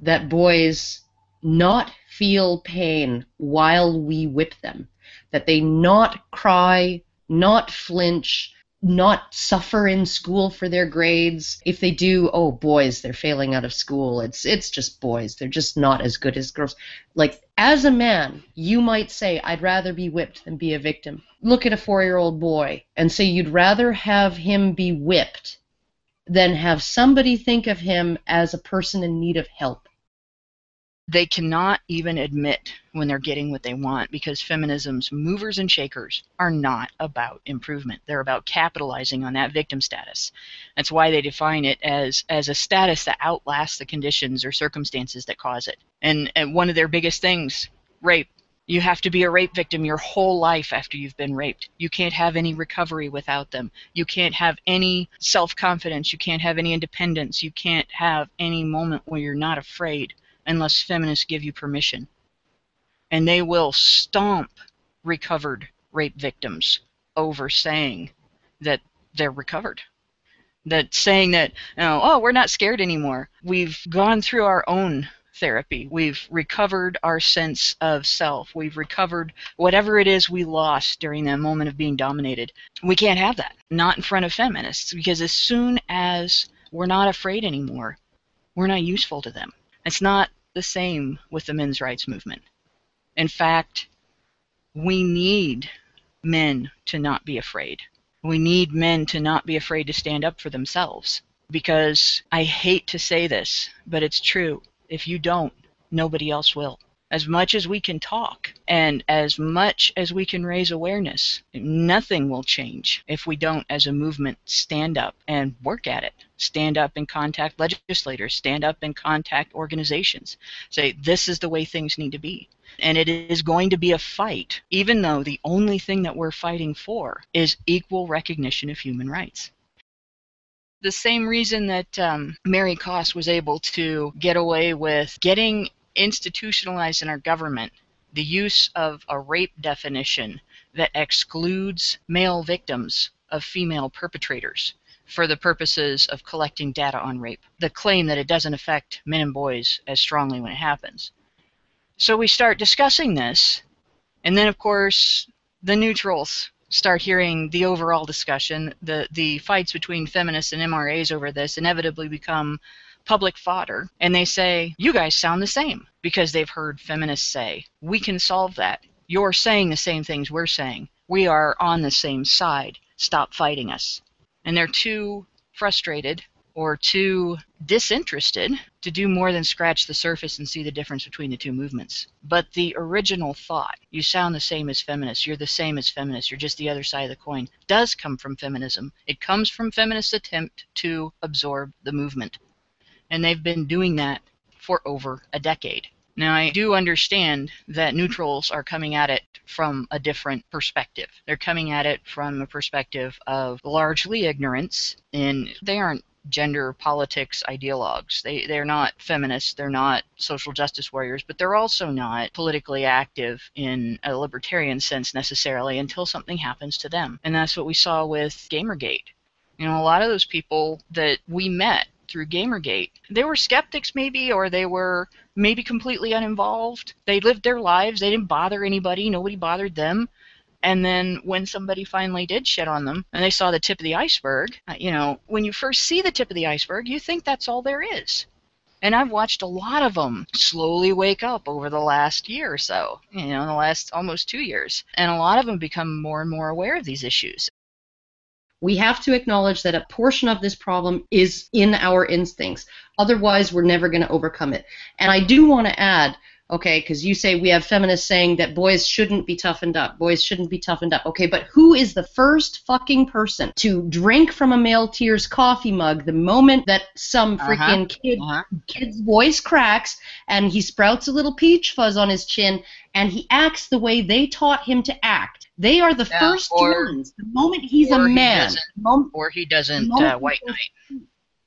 that boys not feel pain while we whip them, that they not cry, not flinch, not suffer in school for their grades. If they do, oh, boys, they're failing out of school. It's just boys. They're just not as good as girls. Like, as a man, you might say, I'd rather be whipped than be a victim. Look at a 4-year-old boy and say you'd rather have him be whipped than have somebody think of him as a person in need of help. They cannot even admit when they're getting what they want, because feminism's movers and shakers are not about improvement. They're about capitalizing on that victim status. That's why they define it as a status that outlasts the conditions or circumstances that cause it. And one of their biggest things, rape. You have to be a rape victim your whole life after you've been raped. You can't have any recovery without them. You can't have any self-confidence. You can't have any independence. You can't have any moment where you're not afraid unless feminists give you permission. And they will stomp recovered rape victims over saying that they're recovered. That saying that, we're not scared anymore. We've gone through our own therapy. We've recovered our sense of self. We've recovered whatever it is we lost during that moment of being dominated. We can't have that. Not in front of feminists, because as soon as we're not afraid anymore, we're not useful to them. It's not the same with the men's rights movement. In fact, we need men to not be afraid. We need men to not be afraid to stand up for themselves. Because I hate to say this, but it's true. If you don't, nobody else will. As much as we can talk and as much as we can raise awareness, nothing will change if we don't, as a movement, stand up and work at it. Stand up and contact legislators, stand up and contact organizations. Say, this is the way things need to be. And it is going to be a fight, even though the only thing that we're fighting for is equal recognition of human rights. The same reason that Mary Koss was able to get away with getting institutionalized in our government the use of a rape definition that excludes male victims of female perpetrators for the purposes of collecting data on rape. The claim that it doesn't affect men and boys as strongly when it happens. So we start discussing this, and then of course the neutrals start hearing the overall discussion. The fights between feminists and MRAs over this inevitably become public fodder, and they say, you guys sound the same, because they've heard feminists say, we can solve that. You're saying the same things we're saying. We are on the same side. Stop fighting us. And they're too frustrated or too disinterested to do more than scratch the surface and see the difference between the two movements. But the original thought, you sound the same as feminists, you're the same as feminists, you're just the other side of the coin, does come from feminism. It comes from feminists' attempt to absorb the movement. And they've been doing that for over a decade. Now, I do understand that neutrals are coming at it from a different perspective. They're coming at it from a perspective of largely ignorance, and they aren't gender politics ideologues. They're not feminists, they're not social justice warriors, but they're also not politically active in a libertarian sense necessarily until something happens to them. And that's what we saw with Gamergate. You know, a lot of those people that we met through Gamergate, they were skeptics maybe, or they were maybe completely uninvolved. They lived their lives, they didn't bother anybody, nobody bothered them. And then when somebody finally did shit on them and they saw the tip of the iceberg, you know, when you first see the tip of the iceberg, you think that's all there is. And I've watched a lot of them slowly wake up over the last year or so, you know, the last almost 2 years. And a lot of them become more and more aware of these issues. We have to acknowledge that a portion of this problem is in our instincts. Otherwise, we're never going to overcome it. And I do want to add, okay, because you say we have feminists saying that boys shouldn't be toughened up. Boys shouldn't be toughened up. Okay, but who is the first fucking person to drink from a male tier's coffee mug the moment that some freaking kid's voice cracks and he sprouts a little peach fuzz on his chin and he acts the way they taught him to act? They are the first ones. The moment he's a man. He doesn't white knight.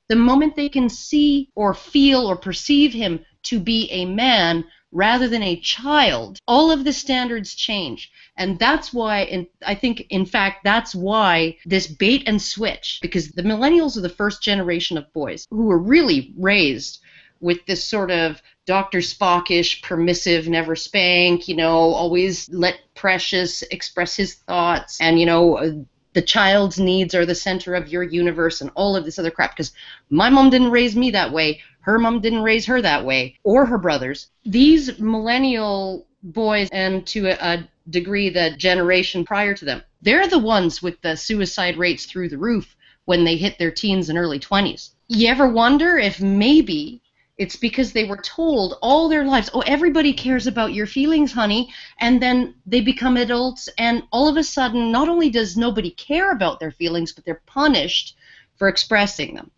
The moment they can see or feel or perceive him to be a man rather than a child, all of the standards change. And that's why, and I think, in fact, that's why this bait and switch, because the millennials are the first generation of boys who were really raised with this sort of Dr. Spockish, permissive, never spank, you know, always let Precious express his thoughts, and, you know, the child's needs are the center of your universe and all of this other crap, because my mom didn't raise me that way, her mom didn't raise her that way, or her brothers. These millennial boys, and to a degree the generation prior to them, they're the ones with the suicide rates through the roof when they hit their teens and early 20s. You ever wonder if maybe it's because they were told all their lives, oh, everybody cares about your feelings, honey, and then they become adults, and all of a sudden, not only does nobody care about their feelings, but they're punished for expressing them.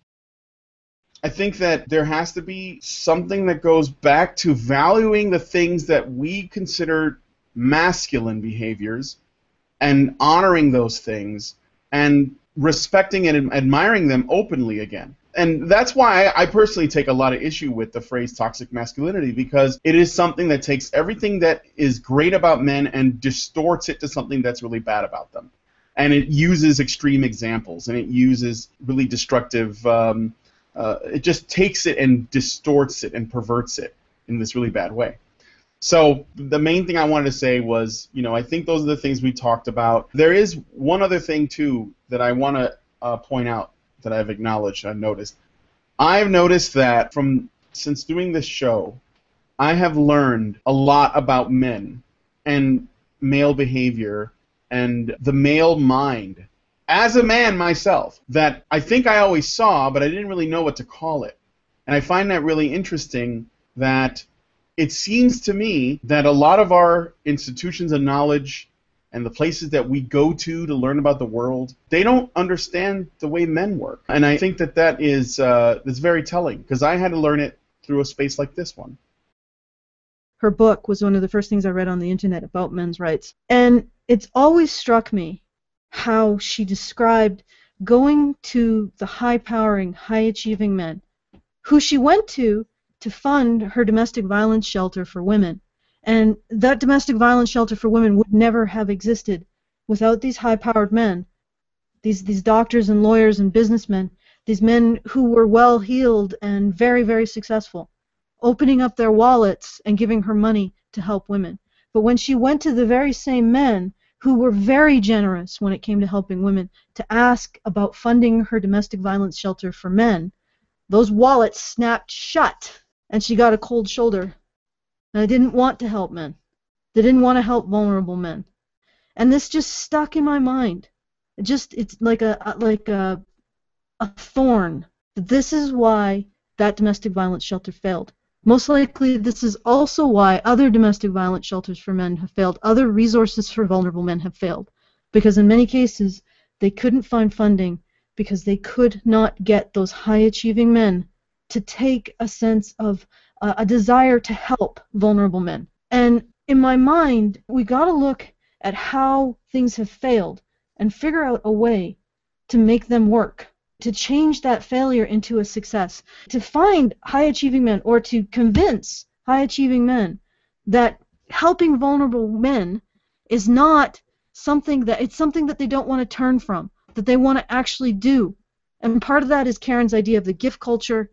I think that there has to be something that goes back to valuing the things that we consider masculine behaviors and honoring those things and respecting and admiring them openly again. And that's why I personally take a lot of issue with the phrase toxic masculinity, because it is something that takes everything that is great about men and distorts it to something that's really bad about them. And it uses extreme examples, and it uses really destructive, it just takes it and distorts it and perverts it in this really bad way. So the main thing I wanted to say was, you know, I think those are the things we talked about. There is one other thing, too, that I want to point out that I've acknowledged, I've noticed. I've noticed that since doing this show, I have learned a lot about men and male behavior and the male mind as a man myself that I think I always saw, but I didn't really know what to call it. And I find that really interesting, that it seems to me that a lot of our institutions of knowledge and the places that we go to learn about the world, they don't understand the way men work. And I think that is that's very telling, because I had to learn it through a space like this one. Her book was one of the first things I read on the internet about men's rights. And it's always struck me how she described going to the high-powering, high-achieving men who she went to fund her domestic violence shelter for women. And that domestic violence shelter for women would never have existed without these high-powered men, these doctors and lawyers and businessmen, these men who were well-heeled and very, very successful, opening up their wallets and giving her money to help women. But when she went to the very same men who were very generous when it came to helping women to ask about funding her domestic violence shelter for men, those wallets snapped shut, and she got a cold shoulder. And I didn't want to help men. They didn't want to help vulnerable men. And this just stuck in my mind. It's like a thorn. This is why that domestic violence shelter failed. Most likely, this is also why other domestic violence shelters for men have failed. Other resources for vulnerable men have failed. Because in many cases, they couldn't find funding because they could not get those high-achieving men to take a sense of a desire to help vulnerable men. And in my mind, we got to look at how things have failed and figure out a way to make them work, to change that failure into a success, to find high-achieving men or to convince high-achieving men that helping vulnerable men is not something that, it's something that they don't want to turn from, that they want to actually do. And part of that is Karen's idea of the gift culture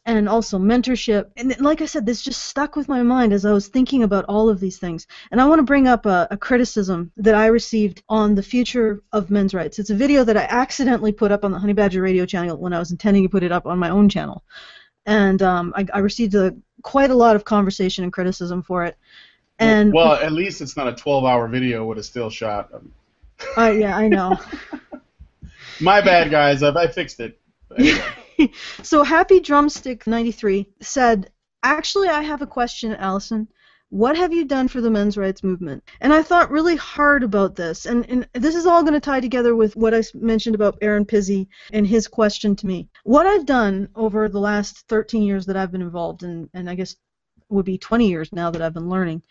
and also mentorship. And like I said, this just stuck with my mind as I was thinking about all of these things. And I want to bring up a criticism that I received on the future of men's rights. It's a video that I accidentally put up on the Honey Badger radio channel when I was intending to put it up on my own channel. And I received quite a lot of conversation and criticism for it. And well, at least it's not a 12-hour video with a still shot. Yeah, I know. My bad, guys. I fixed it. Anyway. So Happy Drumstick 93 said, "Actually, I have a question, Allison. What have you done for the men's rights movement?" And I thought really hard about this, and this is all going to tie together with what I mentioned about Aaron Pizzi and his question to me. What I've done over the last 13 years that I've been involved, and I guess it would be 20 years now that I've been learning,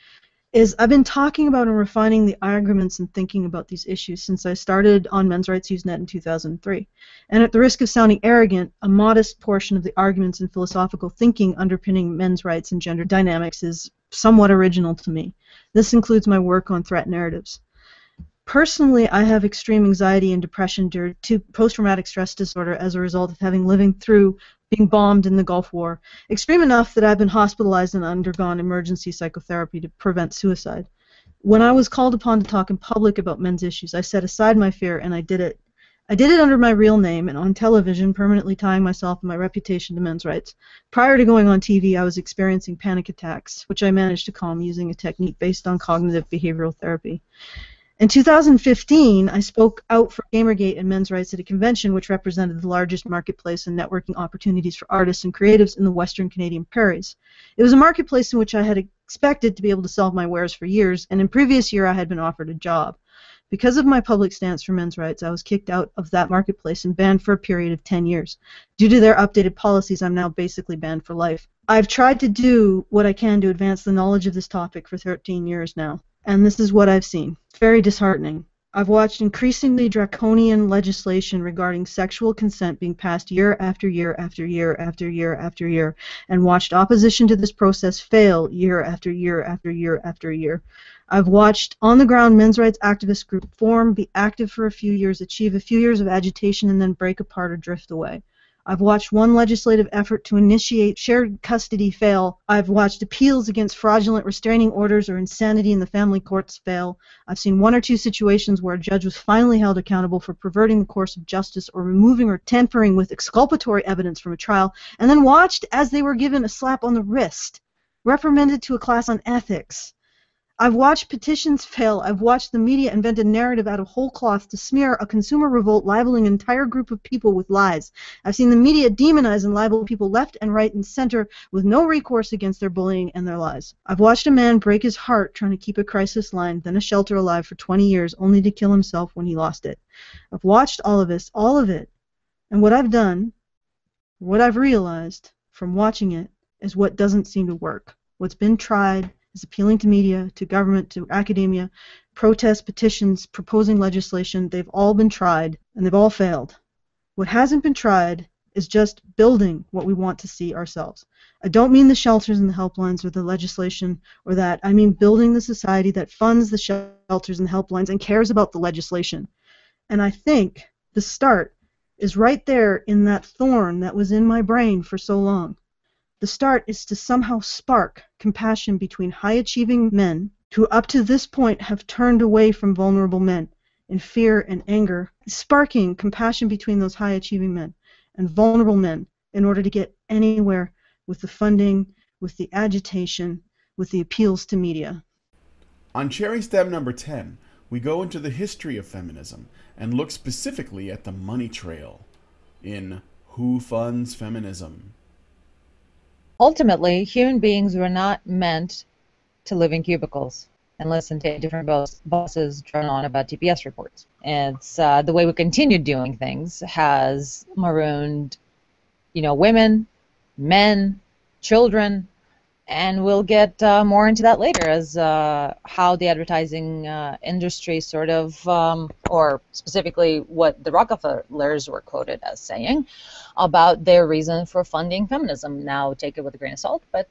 is I've been talking about and refining the arguments and thinking about these issues since I started on Men's Rights Usenet in 2003. And at the risk of sounding arrogant, a modest portion of the arguments and philosophical thinking underpinning men's rights and gender dynamics is somewhat original to me. This includes my work on threat narratives. Personally, I have extreme anxiety and depression due to post-traumatic stress disorder as a result of having living through being bombed in the Gulf War, extreme enough that I've been hospitalized and undergone emergency psychotherapy to prevent suicide. When I was called upon to talk in public about men's issues, I set aside my fear and I did it. I did it under my real name and on television, permanently tying myself and my reputation to men's rights. Prior to going on TV, I was experiencing panic attacks, which I managed to calm using a technique based on cognitive behavioral therapy. In 2015, I spoke out for Gamergate and men's rights at a convention which represented the largest marketplace and networking opportunities for artists and creatives in the Western Canadian prairies. It was a marketplace in which I had expected to be able to sell my wares for years, and in previous year I had been offered a job. Because of my public stance for men's rights, I was kicked out of that marketplace and banned for a period of 10 years. Due to their updated policies, I'm now basically banned for life. I've tried to do what I can to advance the knowledge of this topic for 13 years now. And this is what I've seen. It's very disheartening. I've watched increasingly draconian legislation regarding sexual consent being passed year after year after year after year after year, and watched opposition to this process fail year after year after year after year. I've watched on-the-ground men's rights activist group form, be active for a few years, achieve a few years of agitation, and then break apart or drift away. I've watched one legislative effort to initiate shared custody fail. I've watched appeals against fraudulent restraining orders or insanity in the family courts fail. I've seen one or two situations where a judge was finally held accountable for perverting the course of justice or removing or tampering with exculpatory evidence from a trial, and then watched as they were given a slap on the wrist, reprimanded to a class on ethics. I've watched petitions fail. I've watched the media invent a narrative out of whole cloth to smear a consumer revolt libeling an entire group of people with lies. I've seen the media demonize and libel people left and right and center with no recourse against their bullying and their lies. I've watched a man break his heart trying to keep a crisis line, then a shelter alive for 20 years, only to kill himself when he lost it. I've watched all of this, all of it. And what I've done, what I've realized from watching it, is what doesn't seem to work. What's been tried is appealing to media, to government, to academia, protests, petitions, proposing legislation. They've all been tried, and they've all failed. What hasn't been tried is just building what we want to see ourselves. I don't mean the shelters and the helplines or the legislation or that. I mean building the society that funds the shelters and helplines and cares about the legislation. And I think the start is right there in that thorn that was in my brain for so long. The start is to somehow spark compassion between high-achieving men who up to this point have turned away from vulnerable men in fear and anger, sparking compassion between those high-achieving men and vulnerable men in order to get anywhere with the funding, with the agitation, with the appeals to media. On CherrySTEM number 10, we go into the history of feminism and look specifically at the money trail in Who Funds Feminism? Ultimately, human beings were not meant to live in cubicles and listen to different bosses drone on about TPS reports. It's the way we continue doing things has marooned, women, men, children, and we'll get more into that later as how the advertising industry sort of, or specifically what the Rockefellers were quoted as saying about their reason for funding feminism. Now take it with a grain of salt, but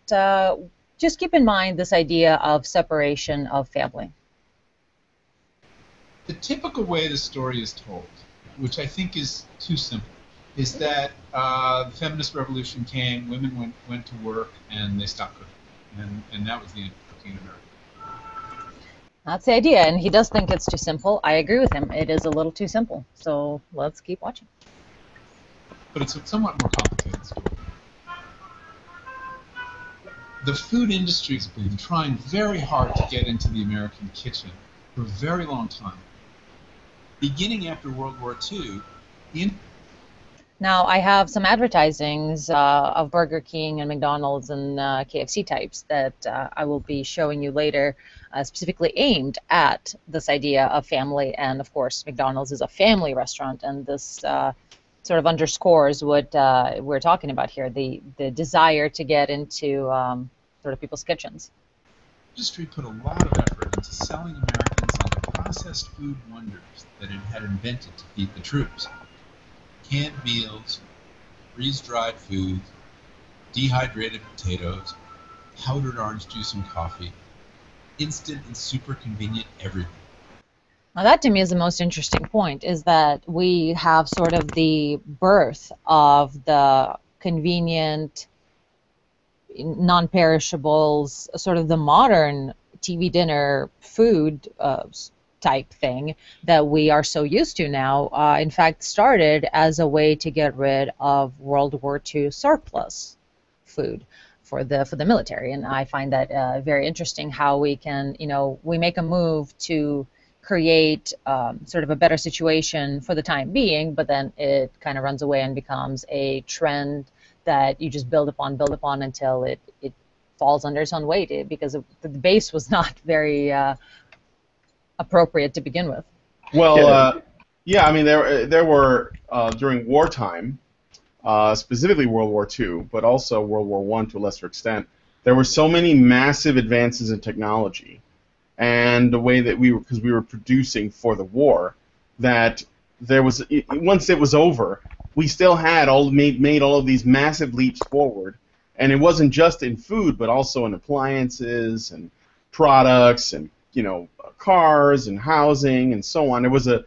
just keep in mind this idea of separation of family. The typical way the story is told, which I think is too simple, is that the feminist revolution came, women went to work, and they stopped cooking. And that was the end of cooking in America. That's the idea, and he does think it's too simple. I agree with him. It is a little too simple. So let's keep watching. But it's a somewhat more complicated story. The food industry has been trying very hard to get into the American kitchen for a very long time. Beginning after World War II, now, I have some advertisings of Burger King and McDonald's and KFC types that I will be showing you later, specifically aimed at this idea of family. And, of course, McDonald's is a family restaurant, and this sort of underscores what we're talking about here, the desire to get into sort of people's kitchens. The industry put a lot of effort into selling Americans on the processed food wonders that it had invented to feed the troops. Canned meals, freeze-dried foods, dehydrated potatoes, powdered orange juice and coffee, instant and super convenient everything. Now that to me is the most interesting point, is that we have sort of the birth of the convenient, non-perishables, sort of the modern TV dinner food type thing that we are so used to now, in fact, started as a way to get rid of World War II surplus food for the military. And I find that very interesting how we can, we make a move to create sort of a better situation for the time being, but then it kind of runs away and becomes a trend that you just build upon until it falls under its own weight, because the base was not very appropriate to begin with. Well, yeah, I mean, there were during wartime, specifically World War II, but also World War I to a lesser extent, there were so many massive advances in technology, and the way that because we were producing for the war, that there was, once it was over, we still had made all of these massive leaps forward, and it wasn't just in food, but also in appliances and products and cars and housing and so on. There was an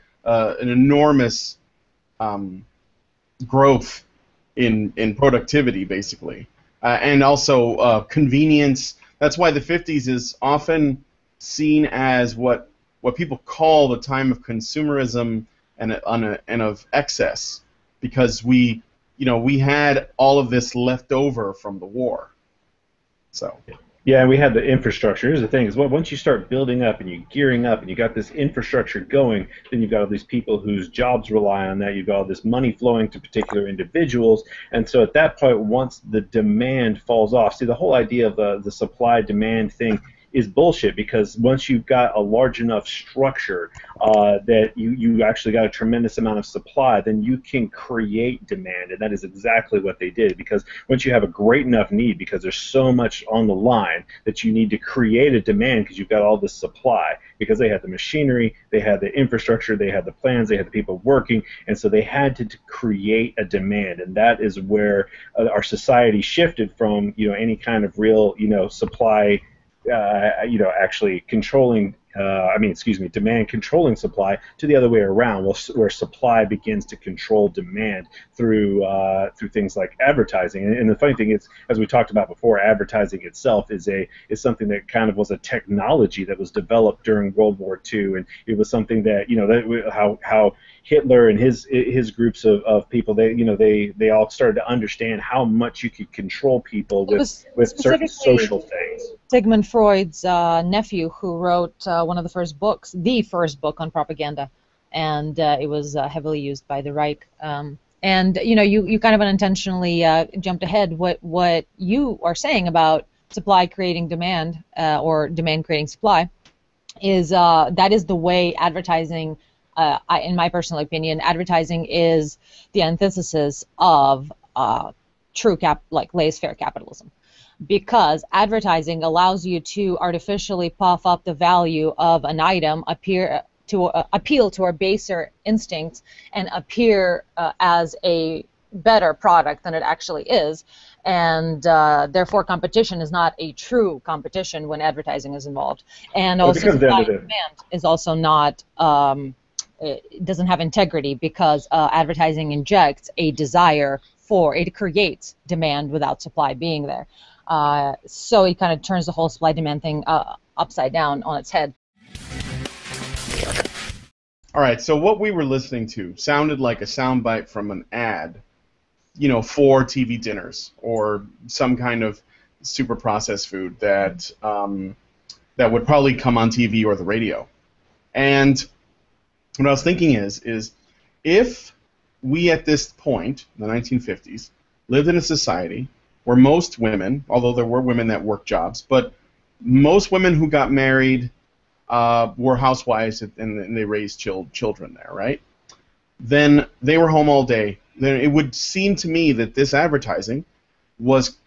enormous growth in productivity, basically, and also convenience. That's why the 50s is often seen as what people call the time of consumerism and of excess, because we had all of this left over from the war. So. Yeah, and we had the infrastructure. Here's the thing: is once you start building up and you're gearing up and you got this infrastructure going, then you've got all these people whose jobs rely on that. You've got all this money flowing to particular individuals, and so at that point, once the demand falls off, see, the whole idea of the supply-demand thing is bullshit, because once you've got a large enough structure that you actually got a tremendous amount of supply, then you can create demand, and that is exactly what they did. Because once you have a great enough need, because there's so much on the line, that you need to create a demand because you've got all this supply, because they had the machinery, they had the infrastructure, they had the plans, they had the people working, and so they had to create a demand, and that is where our society shifted from any kind of real supply, actually controlling, demand controlling supply, to the other way around, where supply begins to control demand through things like advertising. And the funny thing is, as we talked about before, advertising itself is something that kind of was a technology that was developed during World War II, and it was something that how Hitler and his groups of people, they all started to understand how much you could control people with certain social things. Sigmund Freud's nephew, who wrote one of the first books on propaganda, and it was heavily used by the Reich. And you kind of unintentionally jumped ahead. What you are saying about supply creating demand, or demand creating supply, is that is the way advertising. In my personal opinion, advertising is the antithesis of true laissez-faire capitalism, because advertising allows you to artificially puff up the value of an item, appeal to our baser instincts, and appear as a better product than it actually is, and therefore competition is not a true competition when advertising is involved. And also supply and demand is also not, it doesn't have integrity, because advertising injects a desire for, it creates demand without supply being there. So it kind of turns the whole supply-demand thing upside down on its head. All right, so what we were listening to sounded like a soundbite from an ad, you know, for TV dinners or some kind of super processed food that that would probably come on TV or the radio. And what I was thinking is if we at this point, the 1950s, lived in a society where most women, although there were women that worked jobs, but most women who got married were housewives and they raised children there, right? Then they were home all day. Then it would seem to me that this advertising was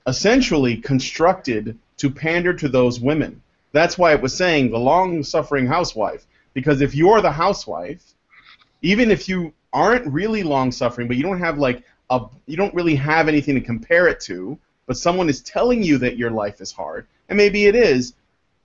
essentially constructed to pander to those women. That's why it was saying the long-suffering housewife, because if you're the housewife, even if you aren't really long-suffering, but you don't have you don't really have anything to compare it to, but someone is telling you that your life is hard, and maybe it is,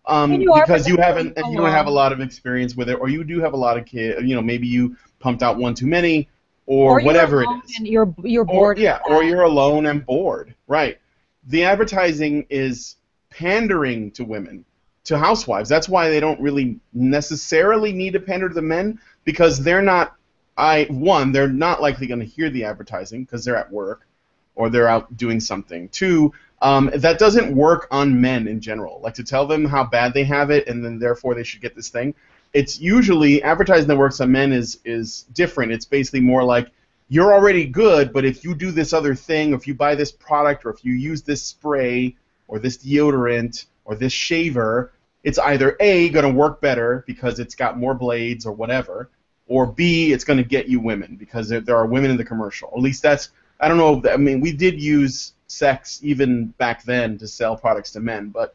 because you don't have a lot of experience with it, or you do have a lot of kids. You know, maybe you pumped out one too many, or whatever it is. You're bored. Or you're alone and bored. Right. The advertising is pandering to women, to housewives. That's why they don't really necessarily need to pander to the men, because they're not. They're not likely going to hear the advertising because they're at work or they're out doing something. Two, that doesn't work on men in general. Like to tell them how bad they have it and then therefore they should get this thing. It's usually advertising that works on men is different. It's basically more like you're already good, but if you do this other thing, or if you buy this product, or if you use this spray or this deodorant or this shaver, it's either A, going to work better because it's got more blades or whatever, or B, it's going to get you women because there are women in the commercial. At least that's, I don't know, I mean, we did use sex even back then to sell products to men, but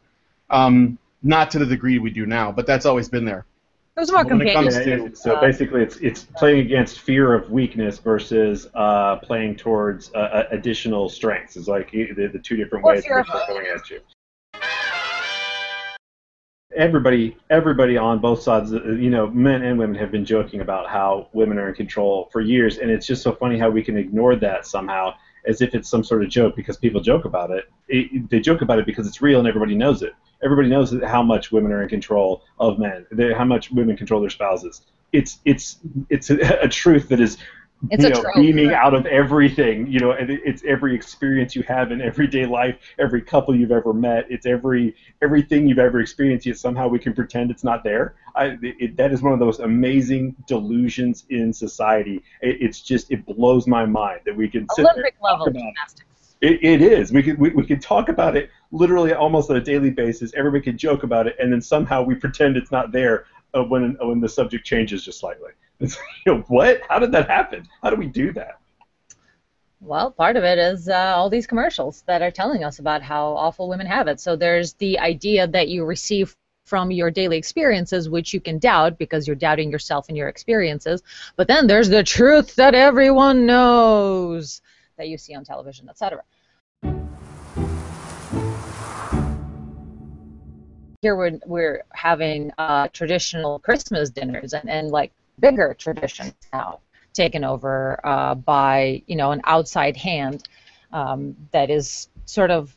not to the degree we do now, but that's always been there. It was more companion. So basically it's playing against fear of weakness versus playing towards additional strengths. It's like the two different ways they're going at you. Everybody on both sides, you know, men and women have been joking about how women are in control for years, and it's just so funny how we can ignore that somehow as if it's some sort of joke because people joke about it. They joke about it because it's real and everybody knows it. Everybody knows how much women are in control of men, how much women control their spouses. It's a truth that is beaming out of everything. You know, and it's every experience you have in everyday life, every couple you've ever met. It's everything you've ever experienced. Yet somehow we can pretend it's not there. That is one of those amazing delusions in society. It blows my mind that we can sit Olympic level gymnastics. It is. We can talk about it literally almost on a daily basis. Everybody can joke about it, and then somehow we pretend it's not there when the subject changes just slightly. It's, what? How did that happen? How do we do that? Well, part of it is all these commercials that are telling us about how awful women have it. So there's the idea that you receive from your daily experiences, which you can doubt because you're doubting yourself and your experiences. But then there's the truth that everyone knows that you see on television, etc. Here we're having traditional Christmas dinners and like bigger traditions now taken over by an outside hand that is sort of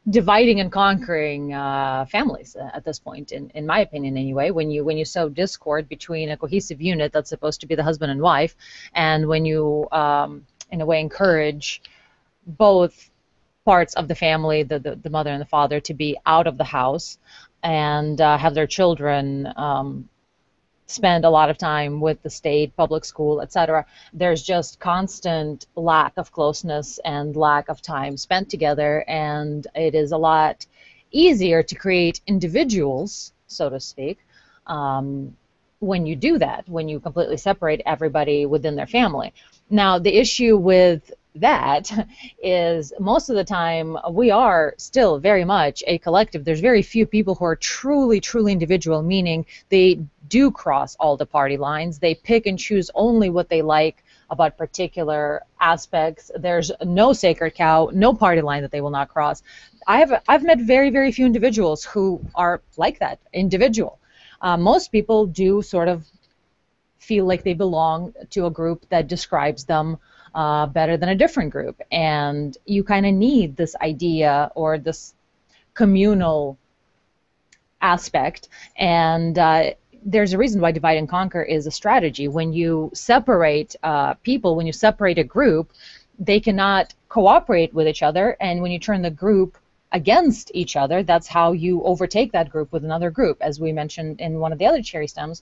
dividing and conquering families at this point, in my opinion anyway. When you sow discord between a cohesive unit that's supposed to be the husband and wife, and when you in a way encourage both parts of the family, the mother and the father, to be out of the house and have their children spend a lot of time with the state, public school, etc. There's just constant lack of closeness and lack of time spent together, and it is a lot easier to create individuals, so to speak, when you do that, when you completely separate everybody within their family. Now, the issue with that is most of the time we are still very much a collective. There's very few people who are truly, truly individual, meaning they do cross all the party lines. They pick and choose only what they like about particular aspects. There's no sacred cow, no party line that they will not cross. I've met very, very few individuals who are like that, individual. Most people do sort of feel like they belong to a group that describes them better than a different group. And you kind of need this idea or this communal aspect. And there's a reason why divide and conquer is a strategy. When you separate people, when you separate a group, they cannot cooperate with each other. And when you turn the group against each other, that's how you overtake that group with another group. As we mentioned in one of the other CherrySTEMs,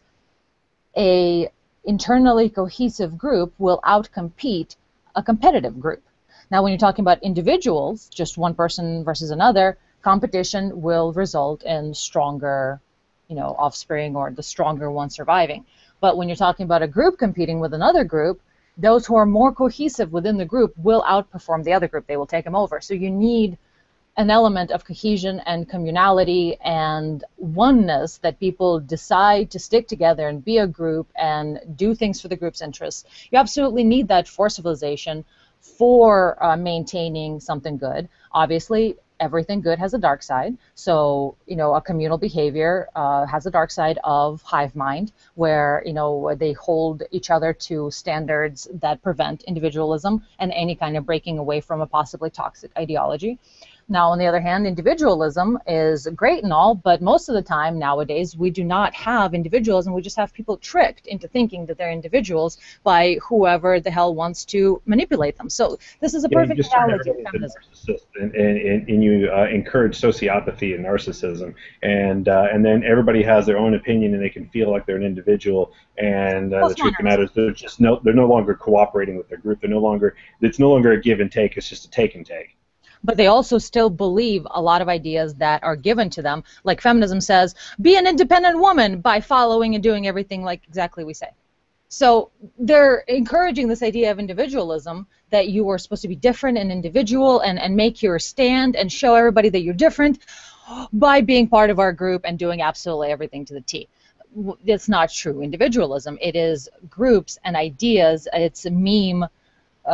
a internally cohesive group will outcompete a competitive group. Now, when you're talking about individuals, just one person versus another, competition will result in stronger, offspring, or the stronger one surviving. But when you're talking about a group competing with another group, those who are more cohesive within the group will outperform the other group. They will take them over. So you need an element of cohesion and communality and oneness, that people decide to stick together and be a group and do things for the group's interests. You absolutely need that for civilization, for maintaining something good. Obviously, everything good has a dark side. So, a communal behavior has a dark side of hive mind, where, they hold each other to standards that prevent individualism and any kind of breaking away from a possibly toxic ideology. Now, on the other hand, individualism is great and all, but most of the time nowadays we do not have individualism. We just have people tricked into thinking that they're individuals by whoever the hell wants to manipulate them. So this is a perfect analogy of feminism. And you encourage sociopathy and narcissism, and then everybody has their own opinion and they can feel like they're an individual. And the truth of the matter is they're no longer cooperating with their group. It's no longer a give and take. It's just a take and take. But they also still believe a lot of ideas that are given to them. Like feminism says, be an independent woman by following and doing everything like exactly we say. So they're encouraging this idea of individualism, that you are supposed to be different and individual and make your stand and show everybody that you're different by being part of our group and doing absolutely everything to the T. It's not true individualism. It is groups and ideas. It's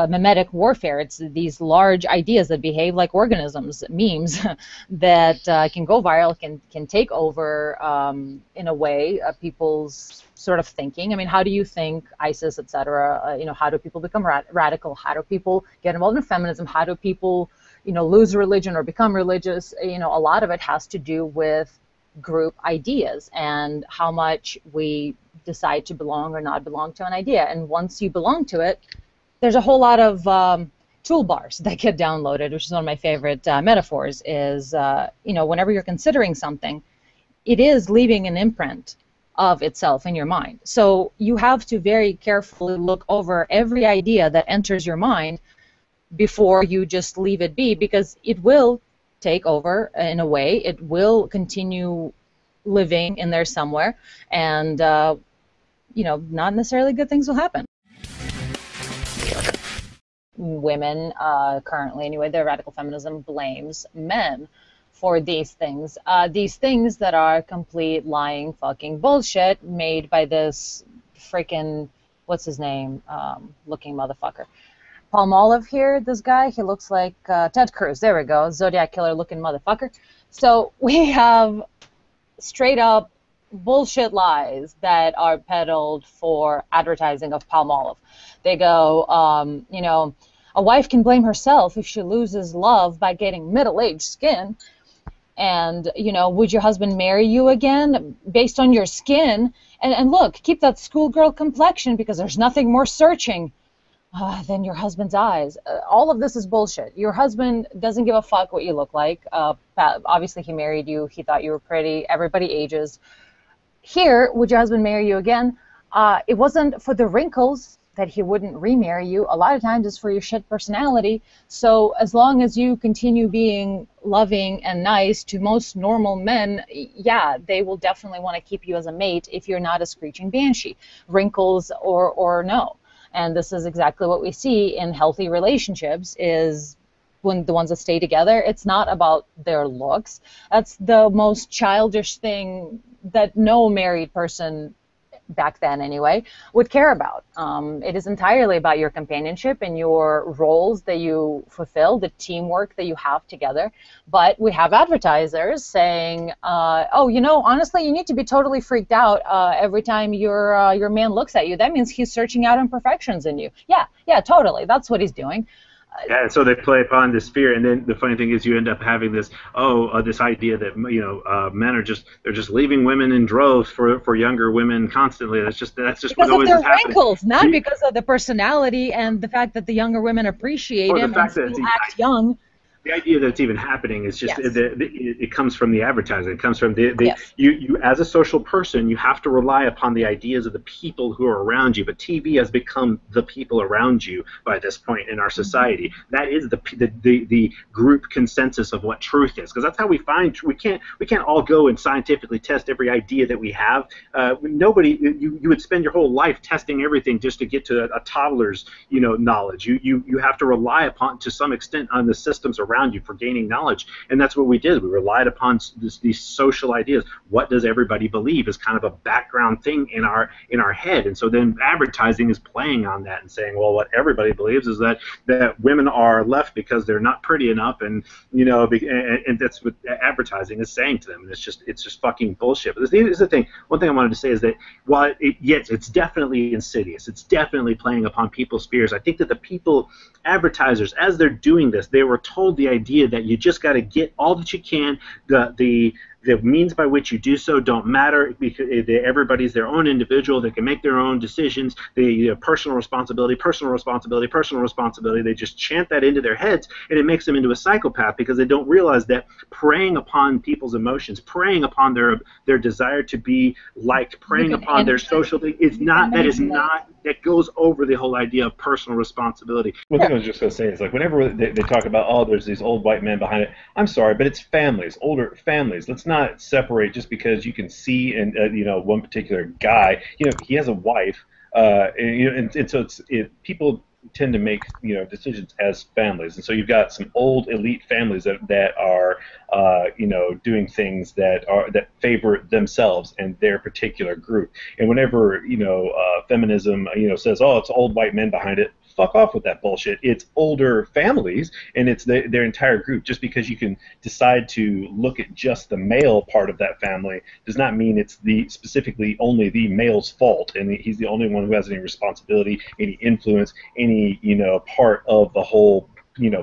mimetic warfare. It's these large ideas that behave like organisms, memes, that can go viral, can take over in a way people's sort of thinking. I mean, how do you think ISIS, etc.? How do people become radical? How do people get involved in feminism? How do people, lose religion or become religious? A lot of it has to do with group ideas and how much we decide to belong or not belong to an idea. And once you belong to it, there's a whole lot of toolbars that get downloaded, which is one of my favorite metaphors, is, whenever you're considering something, it is leaving an imprint of itself in your mind. So you have to very carefully look over every idea that enters your mind before you just leave it be, because it will take over in a way. It will continue living in there somewhere, and, not necessarily good things will happen. Women, currently anyway, their radical feminism blames men for these things that are complete lying fucking bullshit made by this freaking, what's his name, looking motherfucker. Palmolive here, this guy, he looks like Ted Cruz, there we go, Zodiac killer looking motherfucker. So we have straight up bullshit lies that are peddled for advertising of Palmolive. They go, a wife can blame herself if she loses love by getting middle-aged skin. And, would your husband marry you again based on your skin? And look, keep that schoolgirl complexion because there's nothing more searching than your husband's eyes. All of this is bullshit. Your husband doesn't give a fuck what you look like. Obviously, he married you. He thought you were pretty. Everybody ages. Here, would your husband marry you again? It wasn't for the wrinkles that he wouldn't remarry you. A lot of times it's for your shit personality. So as long as you continue being loving and nice to most normal men, yeah, they will definitely want to keep you as a mate if you're not a screeching banshee, wrinkles or no. And this is exactly what we see in healthy relationships is when the ones that stay together, it's not about their looks. That's the most childish thing that no married person, back then anyway, would care about. It is entirely about your companionship and your roles that you fulfill, the teamwork that you have together. But we have advertisers saying, oh, you know, honestly, you need to be totally freaked out every time your man looks at you. That means he's searching out imperfections in you. Yeah, totally. That's what he's doing. Yeah, and so they play upon this fear, and then the funny thing is, you end up having this this idea that men are they're just leaving women in droves for younger women constantly. That's just because what always of is their happening. wrinkles, not because of the personality and the fact that the younger women appreciate him and still act young. The idea that it's even happening is just it comes from the advertising. It comes from Yes. you as a social person, you have to rely upon the ideas of the people who are around you. But TV has become the people around you by this point in our society. That is the group consensus of what truth is, because that's how we find. We can't all go and scientifically test every idea that we have. You would spend your whole life testing everything just to get to a toddler's knowledge. You have to rely upon, to some extent, on the systems around you for gaining knowledge, and that's what we did. We relied upon these social ideas. What does everybody believe is kind of a background thing in our head, and so then advertising is playing on that and saying, well, what everybody believes is that women are left because they're not pretty enough, and and that's what advertising is saying to them, and it's just fucking bullshit. But this is the thing. One thing I wanted to say is that while it's definitely insidious, it's definitely playing upon people's fears. I think that the people, advertisers, as they're doing this, they were told the idea that you just got to get all that you can. The means by which you do so don't matter, because everybody's their own individual. They can make their own decisions. Personal responsibility, personal responsibility, personal responsibility. They just chant that into their heads, and it makes them into a psychopath because they don't realize that preying upon people's emotions, preying upon their desire to be liked, preying upon their social thing, that goes over the whole idea of personal responsibility. One thing I was just going to say is, like, whenever they talk about, oh, there's these old white men behind it, I'm sorry, but it's families, older families. Let's not separate just because you can see one particular guy. He has a wife, and so people tend to make decisions as families, and so you've got some old elite families that are doing things that favor themselves and their particular group. And whenever feminism says, oh, it's old white men behind it, fuck off with that bullshit. It's older families, and it's their entire group. Just because you can decide to look at just the male part of that family does not mean it's specifically only the male's fault, and he's the only one who has any responsibility, any influence, any part of the whole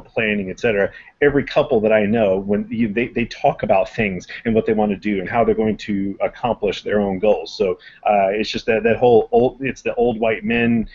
planning, etc. Every couple that I know, when they talk about things and what they want to do and how they're going to accomplish their own goals. So it's just that whole it's the old white men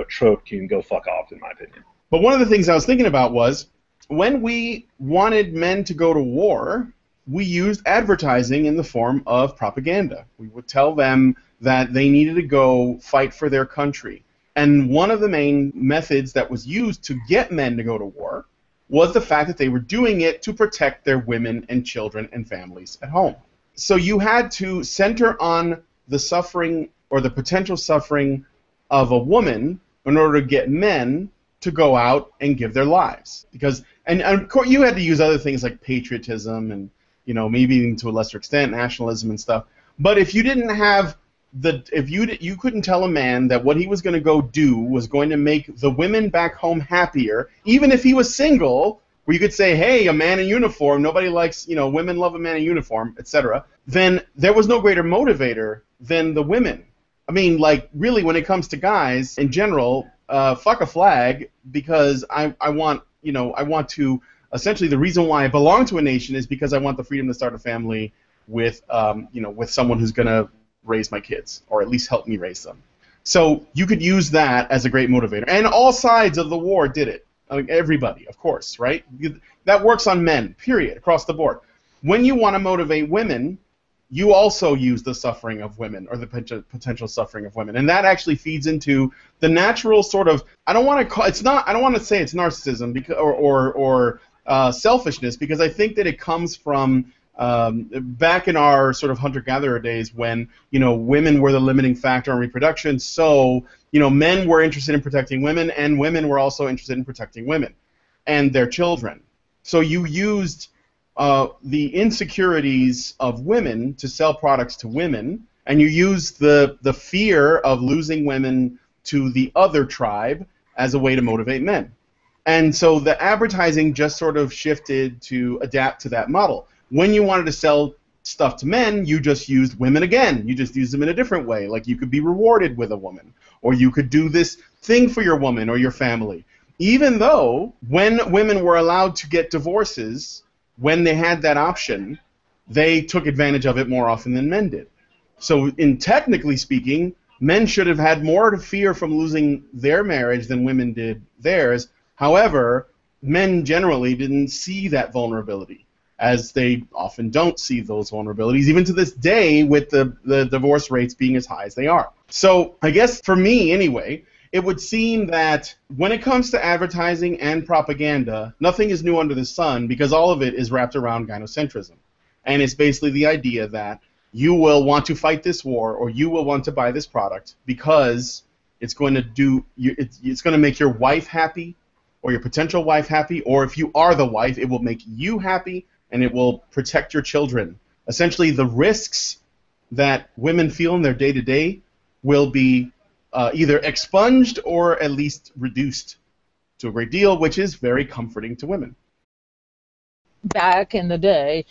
trope can go fuck off, in my opinion. But one of the things I was thinking about was, when we wanted men to go to war, we used advertising in the form of propaganda. We would tell them that they needed to go fight for their country. And one of the main methods that was used to get men to go to war was the fact that they were doing it to protect their women and children and families at home. So you had to center on the suffering or the potential suffering of a woman in order to get men to go out and give their lives. Because, and of course, you had to use other things like patriotism and, maybe even to a lesser extent, nationalism and stuff. But if you didn't have if you couldn't tell a man that what he was going to go do was going to make the women back home happier, even if he was single, where you could say, hey, a man in uniform, nobody likes, women love a man in uniform, etc., then there was no greater motivator than the women. I mean, like, really, when it comes to guys in general, fuck a flag, because I want to, essentially, the reason why I belong to a nation is because I want the freedom to start a family with someone who's going to raise my kids, or at least help me raise them. So you could use that as a great motivator. And all sides of the war did it. I mean, everybody, of course, right? That works on men, period, across the board. When you want to motivate women, you also use the suffering of women, or the potential suffering of women. And that actually feeds into the natural sort of, I don't want to say it's narcissism or selfishness, because I think that it comes from back in our sort of hunter-gatherer days, when women were the limiting factor on reproduction, so men were interested in protecting women, and women were also interested in protecting women and their children. So you used the insecurities of women to sell products to women, and you used the fear of losing women to the other tribe as a way to motivate men. And so the advertising just sort of shifted to adapt to that model. When you wanted to sell stuff to men, you just used women again. You just used them in a different way. Like you could be rewarded with a woman, or you could do this thing for your woman or your family. Even though when women were allowed to get divorces, when they had that option, they took advantage of it more often than men did. So in technically speaking, men should have had more to fear from losing their marriage than women did theirs. However, men generally didn't see that vulnerability, as they often don't see those vulnerabilities, even to this day with the divorce rates being as high as they are. So I guess for me, anyway, it would seem that when it comes to advertising and propaganda, nothing is new under the sun, because all of it is wrapped around gynocentrism. And it's basically the idea that you will want to fight this war, or you will want to buy this product because it's going to make your wife happy, or your potential wife happy, or if you are the wife, it will make you happy, and it will protect your children. Essentially, the risks that women feel in their day-to-day will be either expunged or at least reduced to a great deal, which is very comforting to women. Back in the day,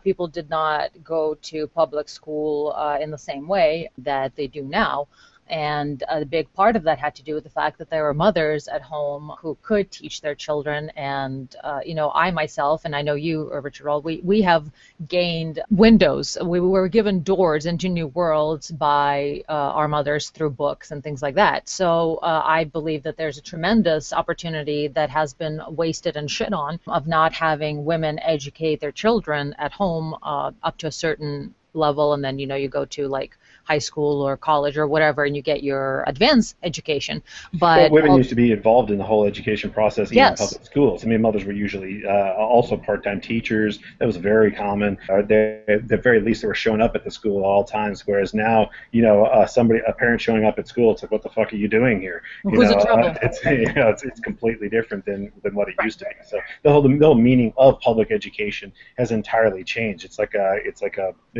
people did not go to public school in the same way that they do now. And a big part of that had to do with the fact that there were mothers at home who could teach their children. And, I myself, and I know you, Richard, we have gained windows. We were given doors into new worlds by our mothers through books and things like that. So I believe that there's a tremendous opportunity that has been wasted and shit on of not having women educate their children at home up to a certain level, and then you go to like high school or college or whatever, and you get your advanced education. But women used to be involved in the whole education process, even yes. in public schools. I mean, mothers were usually also part-time teachers. That was very common. At the very least, they were showing up at the school at all times. Whereas now, a parent showing up at school, it's like, what the fuck are you doing here? Who's in trouble? It's completely different than what it used to be. So the whole meaning of public education has entirely changed. It's like a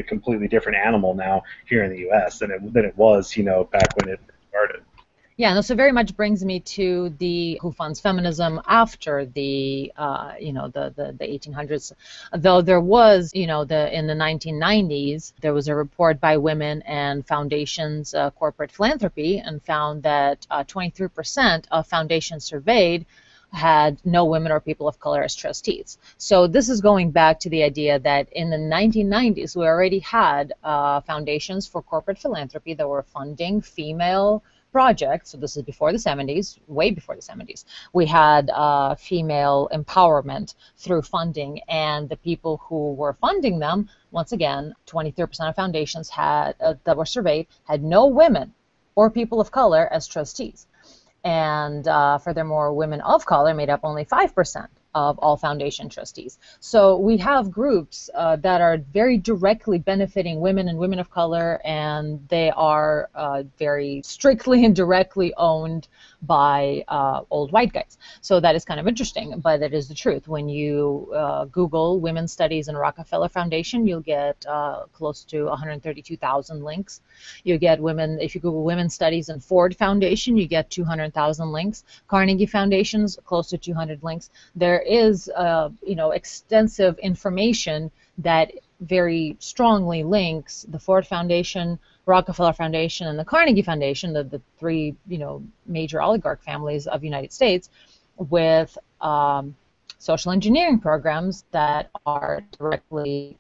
completely different animal now here in the U.S. than it was, back when it started. Yeah, and so very much brings me to the who funds feminism after the the 1800s. Though there was, in the 1990s, there was a report by Women and Foundations Corporate Philanthropy, and found that 23% of foundations surveyed had no women or people of color as trustees. So this is going back to the idea that in the 1990s, we already had foundations for corporate philanthropy that were funding female projects. So this is before the 70s, way before the 70s. We had female empowerment through funding, and the people who were funding them, once again, 23% of foundations that were surveyed had no women or people of color as trustees. And furthermore, women of color made up only 5% of all foundation trustees. So we have groups that are very directly benefiting women and women of color, and they are very strictly and directly owned by old white guys. So that is kind of interesting, but it is the truth. When you Google Women's Studies and Rockefeller Foundation, you'll get close to 132,000 links. You get if you Google Women's Studies and Ford Foundation, you get 200,000 links. Carnegie Foundation's close to 200 links. There is extensive information that very strongly links the Ford Foundation, Rockefeller Foundation, and the Carnegie Foundation, the three major oligarch families of the United States, with social engineering programs that are directly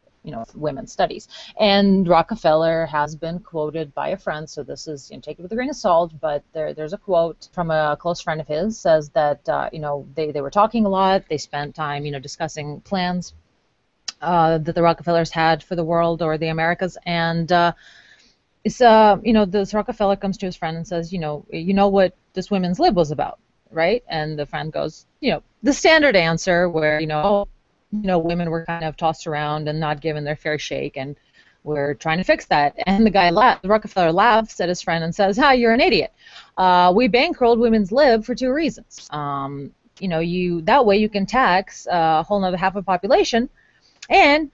women's studies. And Rockefeller has been quoted by a friend, so this is, take it with a grain of salt, but there's a quote from a close friend of his, says that, they were talking a lot, they spent time, discussing plans that the Rockefellers had for the world or the Americas, and this Rockefeller comes to his friend and says, you know what this women's lib was about, right? And the friend goes, the standard answer where, women were kind of tossed around and not given their fair shake, and We're trying to fix that. And the guy, Rockefeller laughs at his friend and says, "Ha, you're an idiot. We bankrolled women's lib for two reasons. That way you can tax a whole other half of the population, and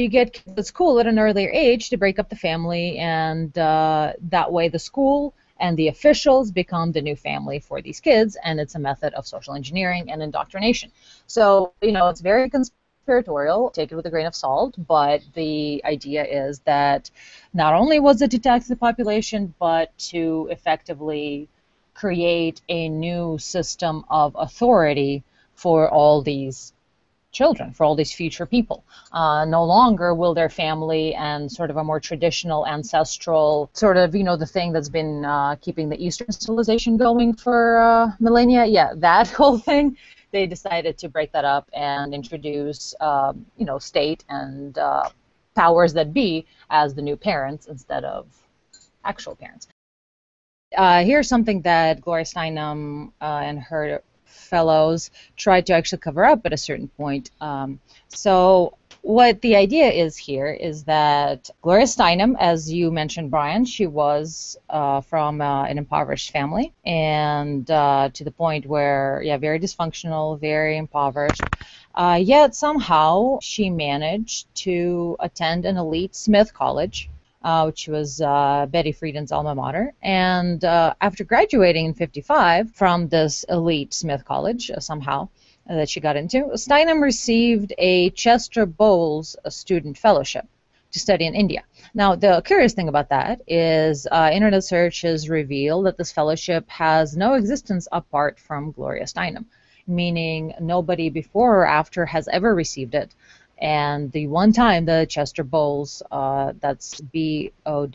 you get kids at school at an earlier age to break up the family, and that way the school and the officials become the new family for these kids, and it's a method of social engineering and indoctrination." So, it's very conspiratorial, take it with a grain of salt, but the idea is that not only was it to tax the population, but to effectively create a new system of authority for all these children, for all these future people. No longer will their family and sort of a more traditional ancestral sort of, the thing that's been keeping the Eastern civilization going for millennia, that whole thing, they decided to break that up and introduce, state and powers that be as the new parents instead of actual parents. Here's something that Gloria Steinem and her fellows tried to actually cover up at a certain point. So what the idea is here is that Gloria Steinem, as you mentioned, Brian, she was from an impoverished family, and to the point where, very dysfunctional, very impoverished, yet somehow she managed to attend an elite Smith college, which was Betty Friedan's alma mater. And after graduating in '55 from this elite Smith college, somehow, that she got into, Steinem received a Chester Bowles student fellowship to study in India. Now, the curious thing about that is internet searches reveal that this fellowship has no existence apart from Gloria Steinem, meaning nobody before or after has ever received it. And the one time the Chester Bowles, that's Bowles,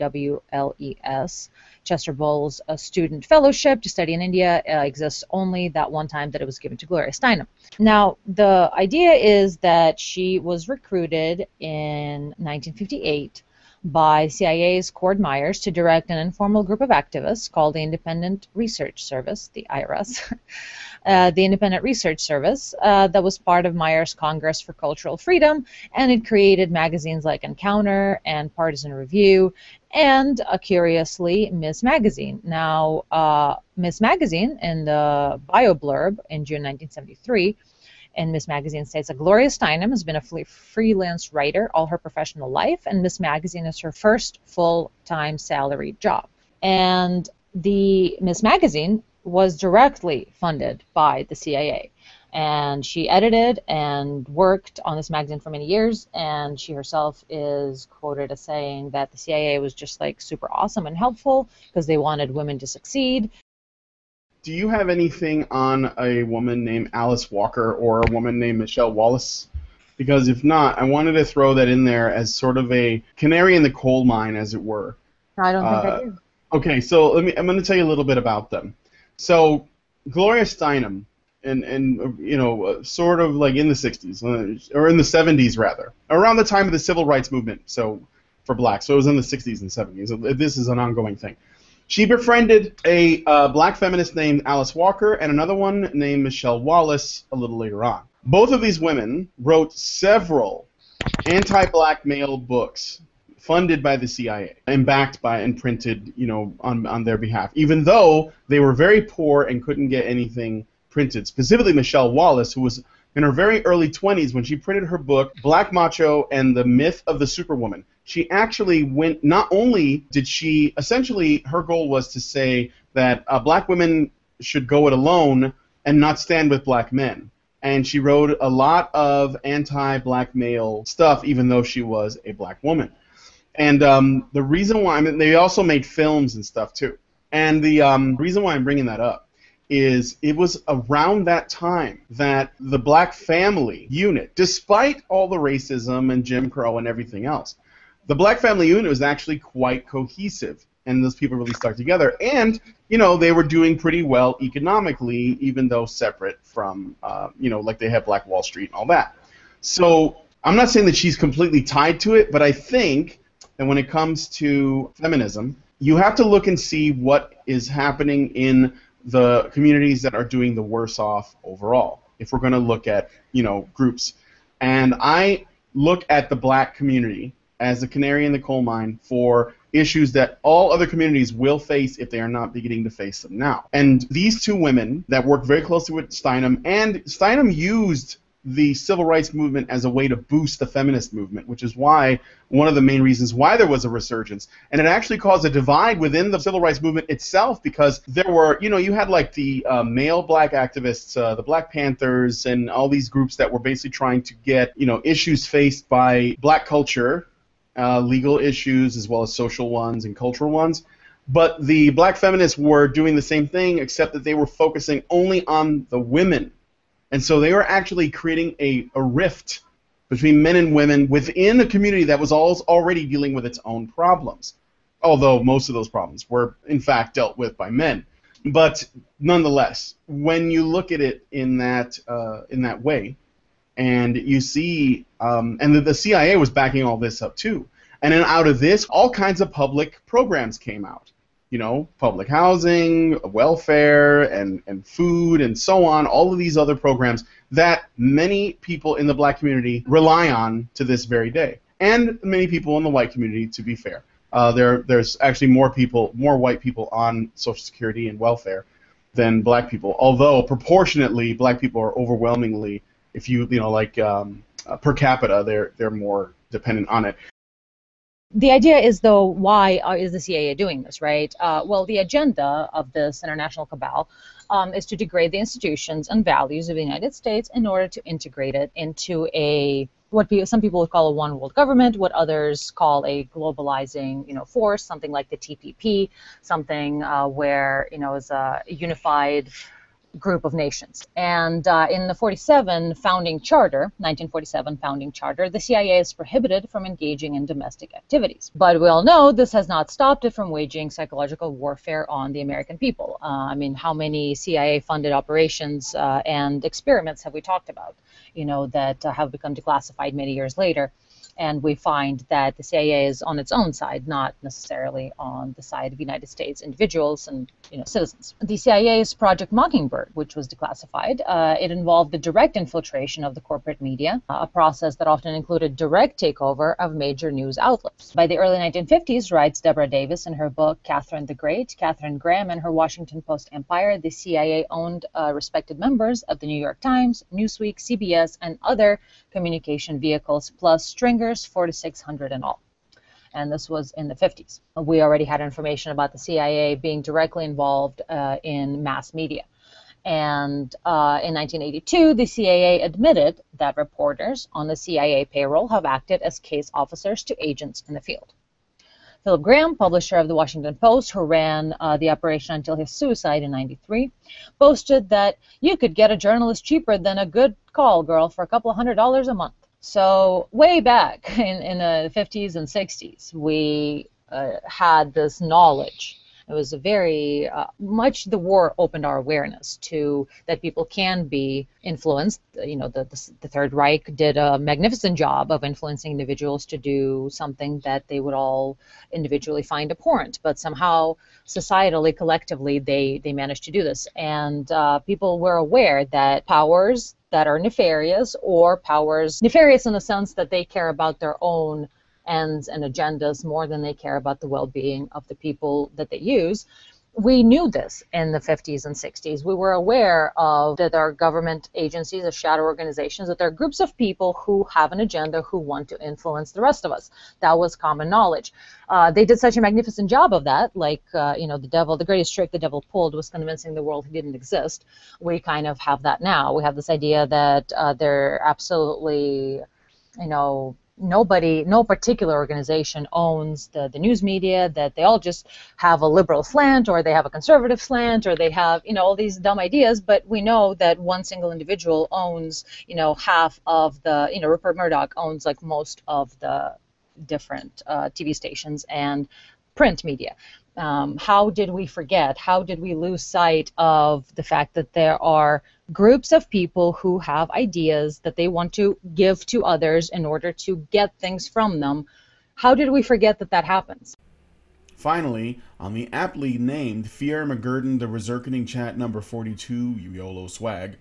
Chester Bowles Student Fellowship to study in India exists only that one time that it was given to Gloria Steinem. Now, the idea is that she was recruited in 1958 by CIA's Cord Myers to direct an informal group of activists called the Independent Research Service, the IRS, the Independent Research Service, that was part of Myers' Congress for Cultural Freedom, and it created magazines like Encounter and Partisan Review, and, curiously, Ms. Magazine. Now, Ms. Magazine, in the bio blurb in June 1973, and Ms. Magazine states that Gloria Steinem has been a freelance writer all her professional life, and Ms. Magazine is her first full-time salaried job. And the Ms. Magazine was directly funded by the CIA. And she edited and worked on this magazine for many years, and she herself is quoted as saying that the CIA was just like super awesome and helpful because they wanted women to succeed. Do you have anything on a woman named Alice Walker or a woman named Michelle Wallace? Because if not, I wanted to throw that in there as sort of a canary in the coal mine, as it were. I don't think I do. Okay, so I'm going to tell you a little bit about them. So Gloria Steinem, and sort of like in the 60s, or in the 70s rather, around the time of the civil rights movement, so for blacks. So it was in the 60s and 70s. This is an ongoing thing. She befriended a black feminist named Alice Walker and another one named Michelle Wallace a little later on. Both of these women wrote several anti-black male books funded by the CIA and backed by and printed, on their behalf, even though they were very poor and couldn't get anything printed. Specifically, Michelle Wallace, who was in her very early 20s when she printed her book, Black Macho and the Myth of the Superwoman. She actually went, not only did she, essentially her goal was to say that black women should go it alone and not stand with black men. And she wrote a lot of anti-black male stuff, even though she was a black woman. And the reason why, they also made films and stuff too. And the reason why I'm bringing that up is it was around that time that the black family unit, despite all the racism and Jim Crow and everything else, the black family unit was actually quite cohesive, and those people really stuck together. And, they were doing pretty well economically, even though separate from, like they have Black Wall Street and all that. So I'm not saying that she's completely tied to it, but I think that when it comes to feminism, you have to look and see what is happening in the communities that are doing the worse off overall, if we're going to look at, groups. And I look at the black community as the canary in the coal mine for issues that all other communities will face if they are not beginning to face them now. And these two women that worked very closely with Steinem, and Steinem used the civil rights movement as a way to boost the feminist movement, which is why one of the main reasons why there was a resurgence. And it actually caused a divide within the civil rights movement itself, because there were, you had like the male black activists, the Black Panthers, and all these groups that were basically trying to get, issues faced by black culture, legal issues as well as social ones and cultural ones. But the black feminists were doing the same thing, except that they were focusing only on the women. And so they were actually creating a rift between men and women within a community that was already dealing with its own problems, although most of those problems were, in fact, dealt with by men. But nonetheless, when you look at it in that way, and you see, and the CIA was backing all this up too, and then out of this, all kinds of public programs came out. Public housing, welfare, and food, and so on, all of these other programs that many people in the black community rely on to this very day. And many people in the white community, to be fair. There's actually more white people on Social Security and welfare than black people, although proportionately black people are overwhelmingly, if per capita, they're more dependent on it. The idea is, though, why is the CIA doing this, right? Well, the agenda of this international cabal is to degrade the institutions and values of the United States in order to integrate it into what some people would call a one-world government, what others call a globalizing, force, something like the TPP, something where, is a unified group of nations. And in the 1947 founding charter, the CIA is prohibited from engaging in domestic activities. But we all know this has not stopped it from waging psychological warfare on the American people. How many CIA-funded operations and experiments have we talked about, that have become declassified many years later? And we find that the CIA is on its own side, not necessarily on the side of United States individuals and citizens. The CIA's Project Mockingbird, which was declassified, it involved the direct infiltration of the corporate media, a process that often included direct takeover of major news outlets. By the early 1950s, writes Deborah Davis in her book Catherine the Great, Catherine Graham and her Washington Post empire, the CIA owned respected members of the New York Times, Newsweek, CBS, and other communication vehicles, plus stringers, 400 to 600 in all. And this was in the 50s. We already had information about the CIA being directly involved in mass media. And in 1982, the CIA admitted that reporters on the CIA payroll have acted as case officers to agents in the field. Philip Graham, publisher of the Washington Post, who ran the operation until his suicide in 1993, boasted that you could get a journalist cheaper than a good call girl for a couple of $100 a month. So way back in the 50s and 60s, we had this knowledge. It was a very much the war opened our awareness to that people can be influenced. The Third Reich did a magnificent job of influencing individuals to do something that they would all individually find abhorrent, but somehow societally, collectively, they managed to do this. And people were aware that powers that are nefarious, or powers nefarious in the sense that they care about their own ends and agendas more than they care about the well-being of the people that they use. We knew this in the 50s and 60s. We were aware of that there are government agencies, or shadow organizations, that there are groups of people who have an agenda, who want to influence the rest of us. That was common knowledge. They did such a magnificent job of that, like, the greatest trick the devil pulled was convincing the world he didn't exist. We kind of have that now. We have this idea that they're absolutely, no particular organization owns the news media, that they all just have a liberal slant, or they have a conservative slant, or they have, all these dumb ideas. But we know that one single individual owns, half of the, Rupert Murdoch owns like most of the different TV stations and print media. How did we forget? How did we lose sight of the fact that there are groups of people who have ideas that they want to give to others in order to get things from them? How did we forget that that happens? Finally, on the aptly named Firermahgerdden, the Rezerkening chat number 42, YOLOSWAG,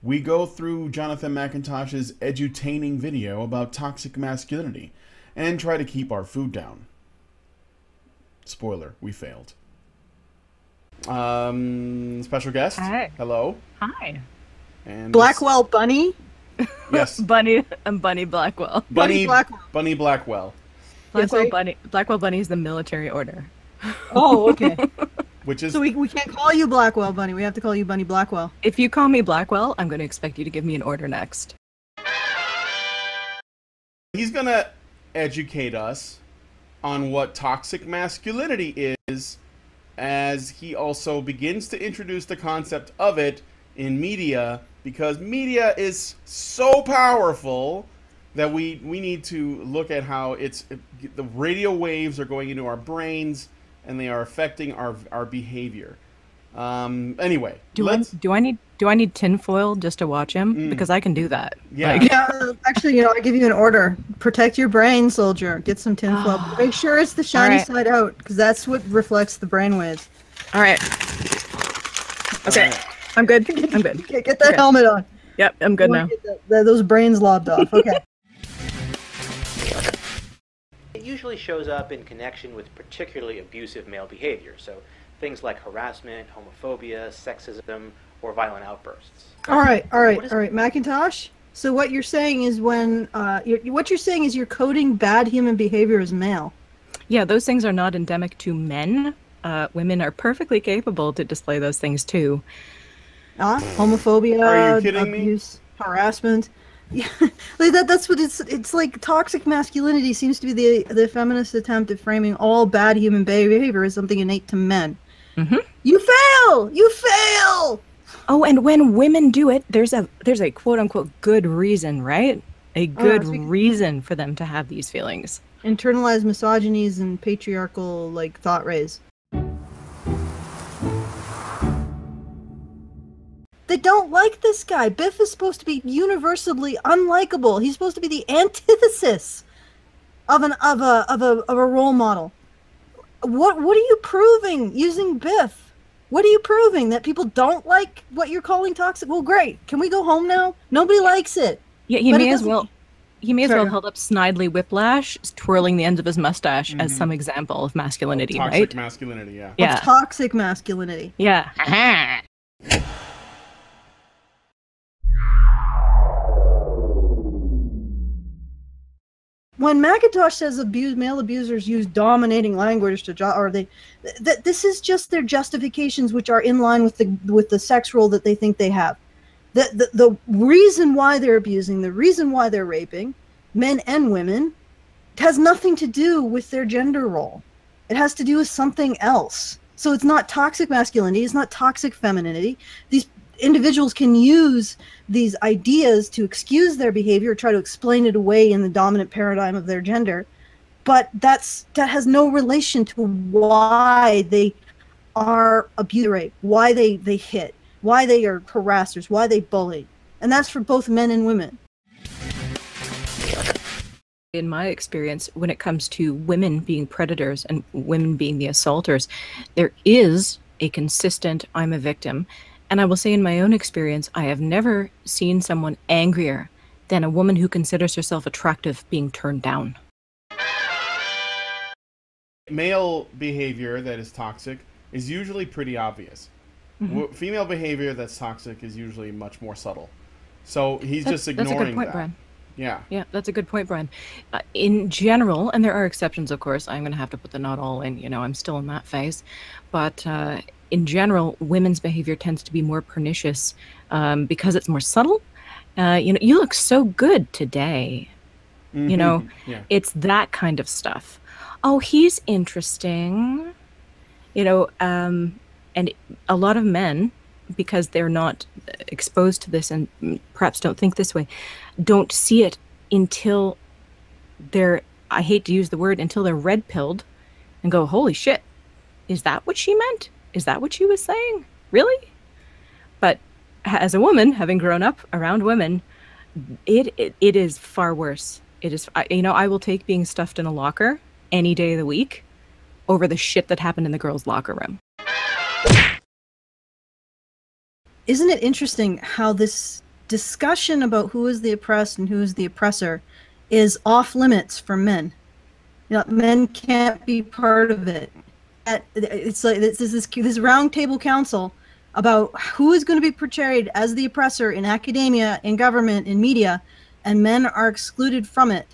we go through Jonathan McIntosh's edutaining video about toxic masculinity. and try to keep our food down. Spoiler, we failed. Special guest. Hi. Hello. Hi. And Blackwell Bunny? Yes. I'm Bunny Blackwell. Bunny Blackwell. Bunny Blackwell. Blackwell Bunny is the military order. Oh, okay. Which is So we can't call you Blackwell Bunny. We have to call you Bunny Blackwell. If you call me Blackwell, I'm going to expect you to give me an order next. he's gonna educate us on what toxic masculinity is, as he also begins to introduce the concept of it in media, because media is so powerful that we need to look at how the radio waves are going into our brains and they are affecting our behavior. Anyway, do I need tinfoil just to watch him? Because I can do that. Yeah. Yeah. Actually, I give you an order. Protect your brain, soldier. Get some tinfoil. Make sure it's the shiny side out, because that's what reflects the brainwaves. All right. Okay. I'm good. I'm good. Okay, get that helmet on. Yep, I'm good now. Get those brains lobbed off. Okay. It usually shows up in connection with particularly abusive male behavior, so things like harassment, homophobia, sexism, or violent outbursts. All right, Macintosh. So what you're saying is you're coding bad human behavior as male. Yeah, those things are not endemic to men. Women are perfectly capable to display those things too. Homophobia, Are you kidding abuse, harassment. Yeah, that's what it's like. Toxic masculinity seems to be the feminist attempt at framing all bad human behavior as something innate to men. Mm-hmm. You fail. Oh, and when women do it, there's a quote unquote good reason, right? A good reason for them to have these feelings. Internalized misogynies and patriarchal thought rays. They don't like this guy. Biff is supposed to be universally unlikable. He's supposed to be the antithesis of a role model. What are you proving using Biff? What are you proving? That people don't like what you're calling toxic? Well, great. Can we go home now? Nobody likes it. Yeah, he may as well held up Snidely Whiplash, twirling the ends of his mustache as some example of masculinity, toxic right? Toxic masculinity, yeah. Yeah. Of toxic masculinity. Yeah. When Macintosh says male abusers use dominating language this is just their justifications, which are in line with the sex role that they think they have. The reason why they're abusing, the reason why they're raping men and women, has nothing to do with their gender role. It has to do with something else. So it's not toxic masculinity, it's not toxic femininity. These individuals can use these ideas to excuse their behavior, try to explain it away in the dominant paradigm of their gender, but that has no relation to why they are abused, why they hit, why they are harassers, why they bully. And that's for both men and women. In my experience, when it comes to women being predators and women being the assaulters, there is a consistent "I'm a victim." And I will say in my own experience, I have never seen someone angrier than a woman who considers herself attractive being turned down. Male behavior that is toxic is usually pretty obvious. Mm-hmm. Female behavior that's toxic is usually much more subtle. So he's just ignoring that's a good point, that. Brian. Yeah, that's a good point, Brian. In general, and there are exceptions, of course, I'm going to have to put the not all in, I'm still in that phase, but in general, women's behavior tends to be more pernicious because it's more subtle. You look so good today. Mm-hmm. It's that kind of stuff. Oh, he's interesting. And a lot of men, because they're not exposed to this and perhaps don't think this way, don't see it until I hate to use the word, until they're red-pilled and go, holy shit, is that what she meant? Is that what she was saying? Really? But as a woman, having grown up around women, it is far worse. It is, I will take being stuffed in a locker any day of the week over the shit that happened in the girls' locker room. Isn't it interesting how this discussion about who is the oppressed and who is the oppressor is off limits for men? Men can't be part of it. It's like this round table council about who is going to be portrayed as the oppressor in academia, in government, in media, and men are excluded from it.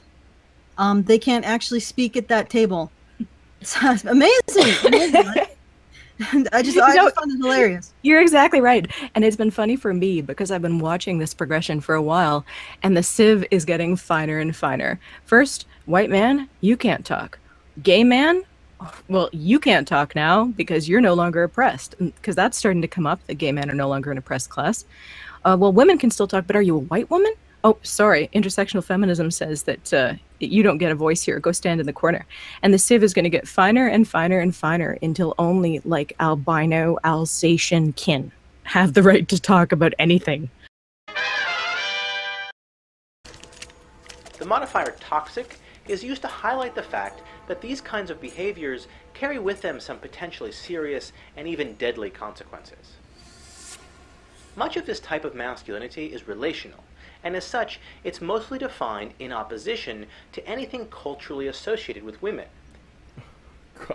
They can't actually speak at that table. It's amazing. I just found it hilarious. You're exactly right. And it's been funny for me because I've been watching this progression for a while, and the sieve is getting finer and finer. First, white man, you can't talk. Gay man, well, you can't talk now because you're no longer oppressed. Because that's starting to come up, that gay men are no longer an oppressed class. Well, women can still talk, but are you a white woman? Oh, sorry, intersectional feminism says that you don't get a voice here. Go stand in the corner. And the sieve is going to get finer and finer and finer until only, like, albino Alsatian kin have the right to talk about anything. The modifier toxic is used to highlight the fact that these kinds of behaviors carry with them some potentially serious and even deadly consequences. Much of this type of masculinity is relational, and as such, it's mostly defined in opposition to anything culturally associated with women.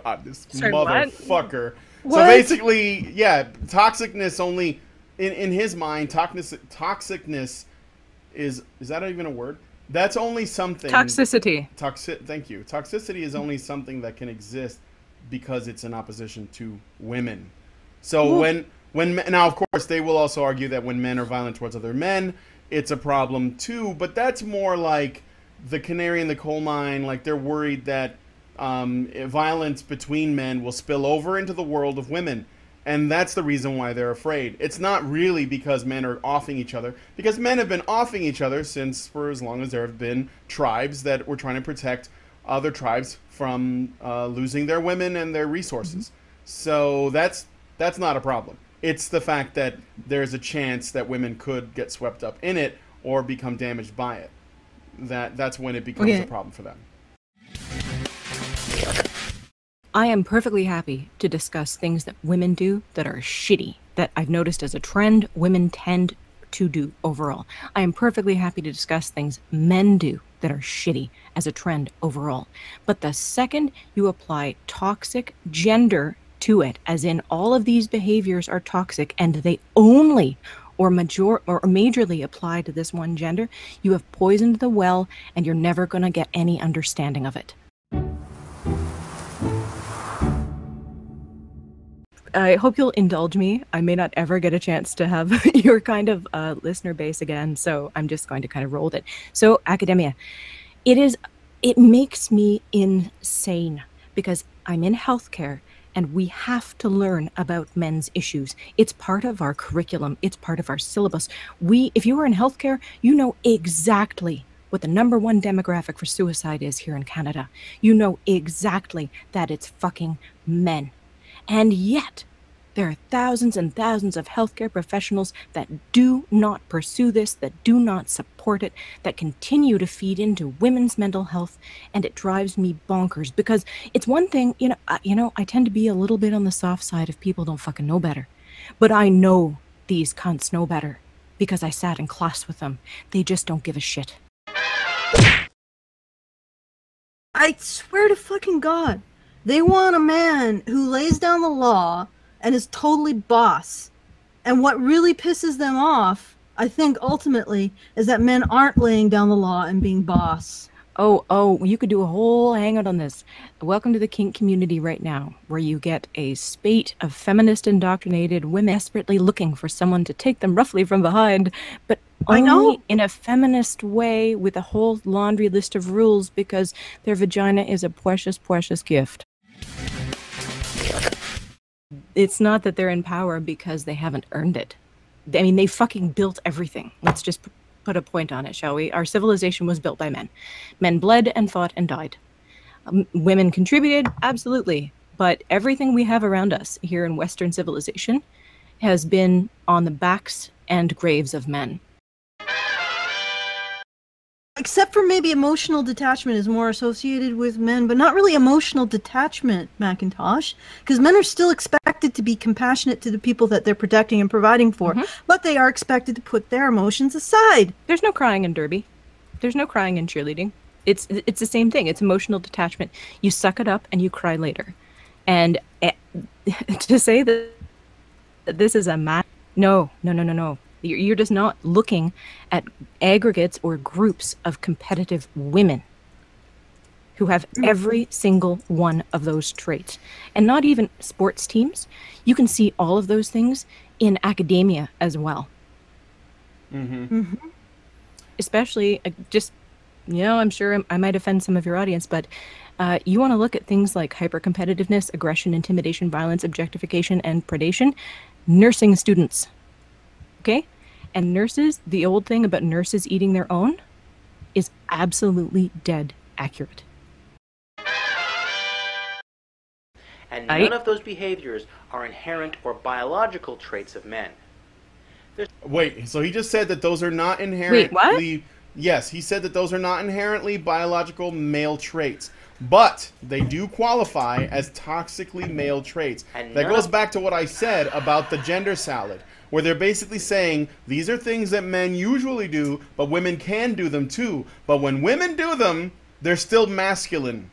God, this Sorry, motherfucker. What? So basically, yeah, toxicness only, in his mind, toxicness is that even a word? That's only something. Toxicity. Thank you. Toxicity is only something that can exist because it's in opposition to women. So now, of course, they will also argue that when men are violent towards other men, it's a problem too, but that's more like the canary in the coal mine. Like, they're worried that violence between men will spill over into the world of women, and that's the reason why they're afraid. It's not really because men are offing each other, because men have been offing each other since for as long as there have been tribes that were trying to protect other tribes from losing their women and their resources. So that's not a problem. It's the fact that there's a chance that women could get swept up in it or become damaged by it. That's when it becomes a problem for them. I am perfectly happy to discuss things that women do that are shitty, that I've noticed as a trend women tend to do overall. I am perfectly happy to discuss things men do that are shitty as a trend overall. But the second you apply toxic gender to it, as in all of these behaviors are toxic and they only or majorly apply to this one gender, you have poisoned the well and you're never going to get any understanding of it. I hope you'll indulge me. I may not ever get a chance to have your kind of listener base again, so I'm just going to kind of roll with it. So, academia. It makes me insane because I'm in healthcare and we have to learn about men's issues. It's part of our curriculum. It's part of our syllabus. If you are in healthcare, you know exactly what the #1 demographic for suicide is here in Canada. You know exactly that it's fucking men. And yet, there are thousands and thousands of healthcare professionals that do not pursue this, that do not support it, that continue to feed into women's mental health, and it drives me bonkers because it's one thing, I tend to be a little bit on the soft side if people don't fucking know better. But I know these cunts know better because I sat in class with them. They just don't give a shit. I swear to fucking God. They want a man who lays down the law and is totally boss. And what really pisses them off, I think, ultimately, is that men aren't laying down the law and being boss. Oh, you could do a whole hangout on this. Welcome to the kink community right now, where you get a spate of feminist indoctrinated women desperately looking for someone to take them roughly from behind, but only in a feminist way with a whole laundry list of rules because their vagina is a precious, precious gift. It's not that they're in power because they haven't earned it. I mean, they fucking built everything. Let's just put a point on it, shall we? Our civilization was built by men. Men bled and fought and died. Women contributed, absolutely. But everything we have around us here in Western civilization has been on the backs and graves of men. Except for maybe emotional detachment is more associated with men, but not really emotional detachment, Macintosh, because men are still expected to be compassionate to the people that they're protecting and providing for, but they are expected to put their emotions aside. There's no crying in Derby. There's no crying in cheerleading. It's the same thing. It's emotional detachment. You suck it up and you cry later. And to say that this is a no. You're just not looking at aggregates or groups of competitive women who have every single one of those traits. And not even sports teams. You can see all of those things in academia as well. Especially, just, I'm sure I might offend some of your audience, but you want to look at things like hypercompetitiveness, aggression, intimidation, violence, objectification, and predation. Nursing students. Okay? And nurses, the old thing about nurses eating their own is absolutely dead accurate. And none of those behaviors are inherent or biological traits of men. Wait, so he just said that those are not inherently... Wait, what? Yes, he said that those are not inherently biological male traits. But they do qualify as toxically male traits. And that goes back to what I said about the gender salad, where they're basically saying these are things that men usually do, but women can do them too. But when women do them, they're still masculine.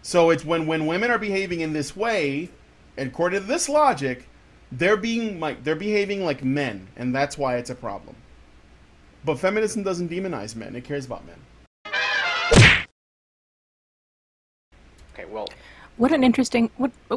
So it's when women are behaving in this way, according to this logic, they're behaving like men, and that's why it's a problem. But feminism doesn't demonize men; it cares about men. Okay, well, what an interesting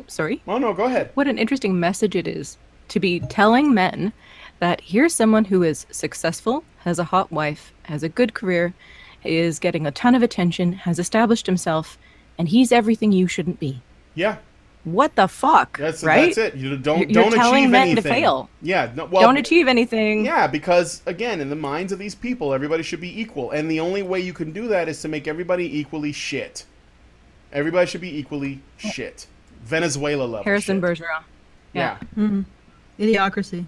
sorry. Oh no, go ahead. What an interesting message it is to be telling men that here's someone who is successful, has a hot wife, has a good career, is getting a ton of attention, has established himself, and he's everything you shouldn't be. Yeah. What the fuck? Right? That's it. You don't telling achieve men anything. to fail. Yeah. Don't achieve anything. Yeah, because again, in the minds of these people, everybody should be equal, and the only way you can do that is to make everybody equally shit. Everybody should be equally shit. Venezuela level. Harrison shit. Bergeron. Yeah. Idiocracy.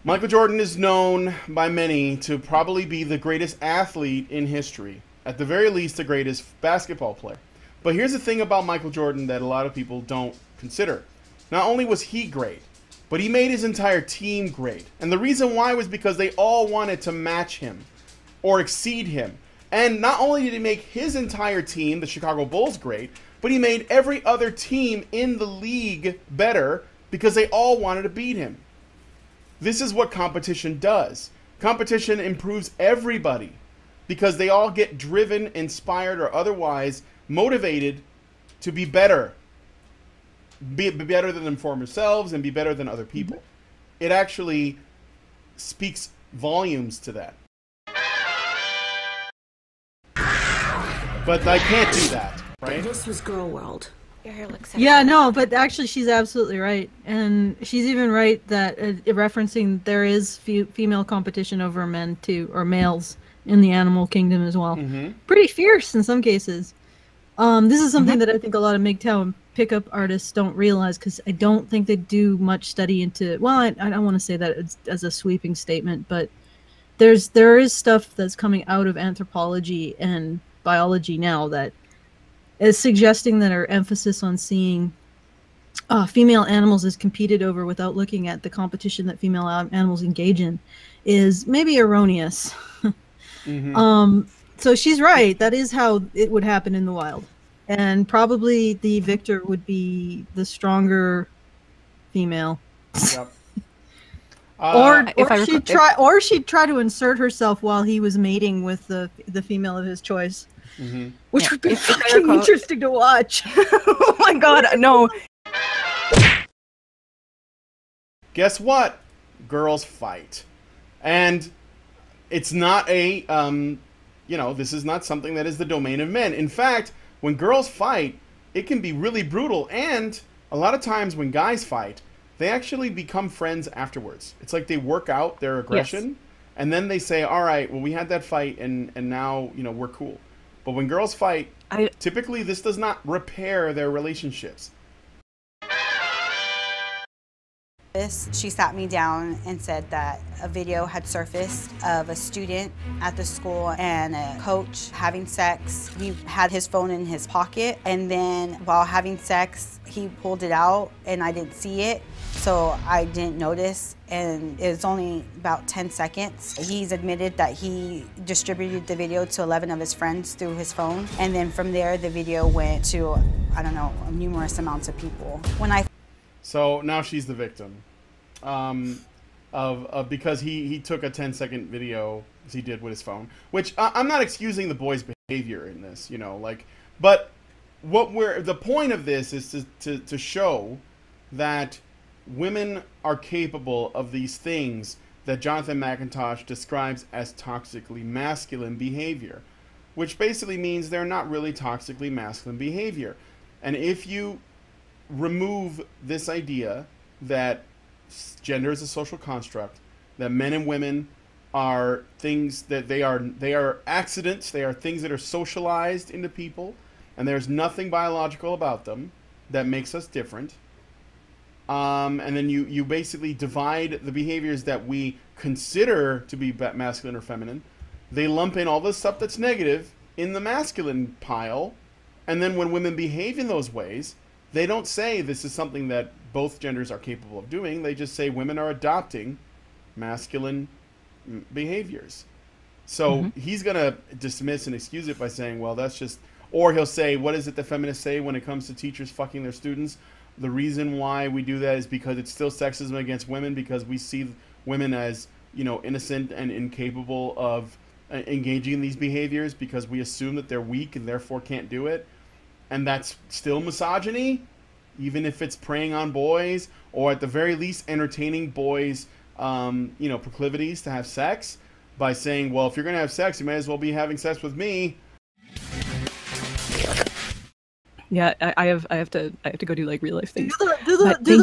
Michael Jordan is known by many to probably be the greatest athlete in history. At the very least, the greatest basketball player. But here's the thing about Michael Jordan that a lot of people don't consider. Not only was he great, but he made his entire team great. And the reason why was because they all wanted to match him or exceed him. And not only did he make his entire team, the Chicago Bulls, great, but he made every other team in the league better because they all wanted to beat him. This is what competition does. Competition improves everybody because they all get driven, inspired, or otherwise motivated to be better. Be better than them for themselves and be better than other people. It actually speaks volumes to that. But I can't do that, right? This was Girl World. Your hair looks Yeah, no, but actually she's absolutely right. And she's even right that referencing there is female competition over men too, or males in the animal kingdom as well. Pretty fierce in some cases. This is something that I think a lot of MGTOW pickup artists don't realize because I don't think they do much study into, well, I don't want to say that as a sweeping statement, but there is stuff that's coming out of anthropology and biology now that is suggesting that our emphasis on seeing female animals as competed over without looking at the competition that female animals engage in is maybe erroneous. So she's right. That is how it would happen in the wild. And probably the victor would be the stronger female. Yep. Or she'd try to insert herself while he was mating with the female of his choice. Which would be fucking interesting to watch. Oh my god, no. Guess what? Girls fight. And it's not a, this is not something that is the domain of men. In fact, when girls fight, it can be really brutal. And a lot of times when guys fight, they actually become friends afterwards. It's like they work out their aggression. Yes. And then they say, all right, well, we had that fight and now, we're cool. But when girls fight, typically this does not repair their relationships. She sat me down and said that a video had surfaced of a student at the school and a coach having sex. He had his phone in his pocket, and then while having sex, he pulled it out and I didn't see it. so I didn't notice, and it was only about 10 seconds. He's admitted that he distributed the video to 11 of his friends through his phone, and then from there the video went to, I don't know, numerous amounts of people. So now she's the victim of because he took a 10-second video, as he did with his phone, which I'm not excusing the boy's behavior in this, you know, like, but the point of this is to show that women are capable of these things that Jonathan McIntosh describes as toxically masculine behavior, which basically means they're not really toxically masculine behavior. And if you remove this idea that gender is a social construct, that men and women are things that they are accidents, they are things that are socialized into people, and there's nothing biological about them that makes us different. And then you basically divide the behaviors that we consider to be masculine or feminine. They lump in all the stuff that's negative in the masculine pile, and then when women behave in those ways, they don't say this is something that both genders are capable of doing. They just say women are adopting masculine behaviors. So he's going to dismiss and excuse it by saying, well, that's just... Or he'll say, what is it the feminists say when it comes to teachers fucking their students? The reason why we do that is because it's still sexism against women, because we see women as, you know, innocent and incapable of engaging in these behaviors because we assume that they're weak and therefore can't do it. And that's still misogyny, even if it's preying on boys, or at the very least entertaining boys' you know, proclivities to have sex by saying, well, if you're going to have sex, you may as well be having sex with me. Yeah, I have to go do like real life things. Thank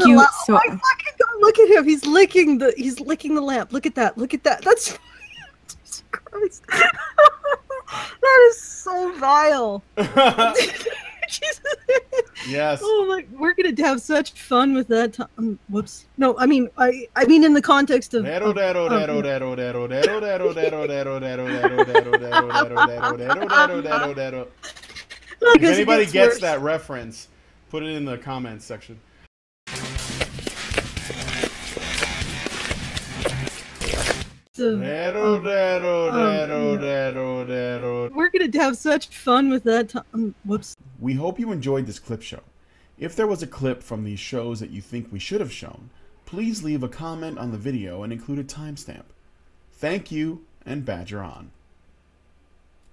you so. I fucking don't look at him. He's licking the lamp. Look at that. Look at that. That's Jesus Christ. That is so vile. Yes. Oh my! We're gonna have such fun with that. Whoops. No, I mean in the context of. If anybody gets that reference, put it in the comments section. We're gonna have such fun with that. Whoops. We hope you enjoyed this clip show. If there was a clip from these shows that you think we should have shown, please leave a comment on the video and include a timestamp. Thank you, and badger on.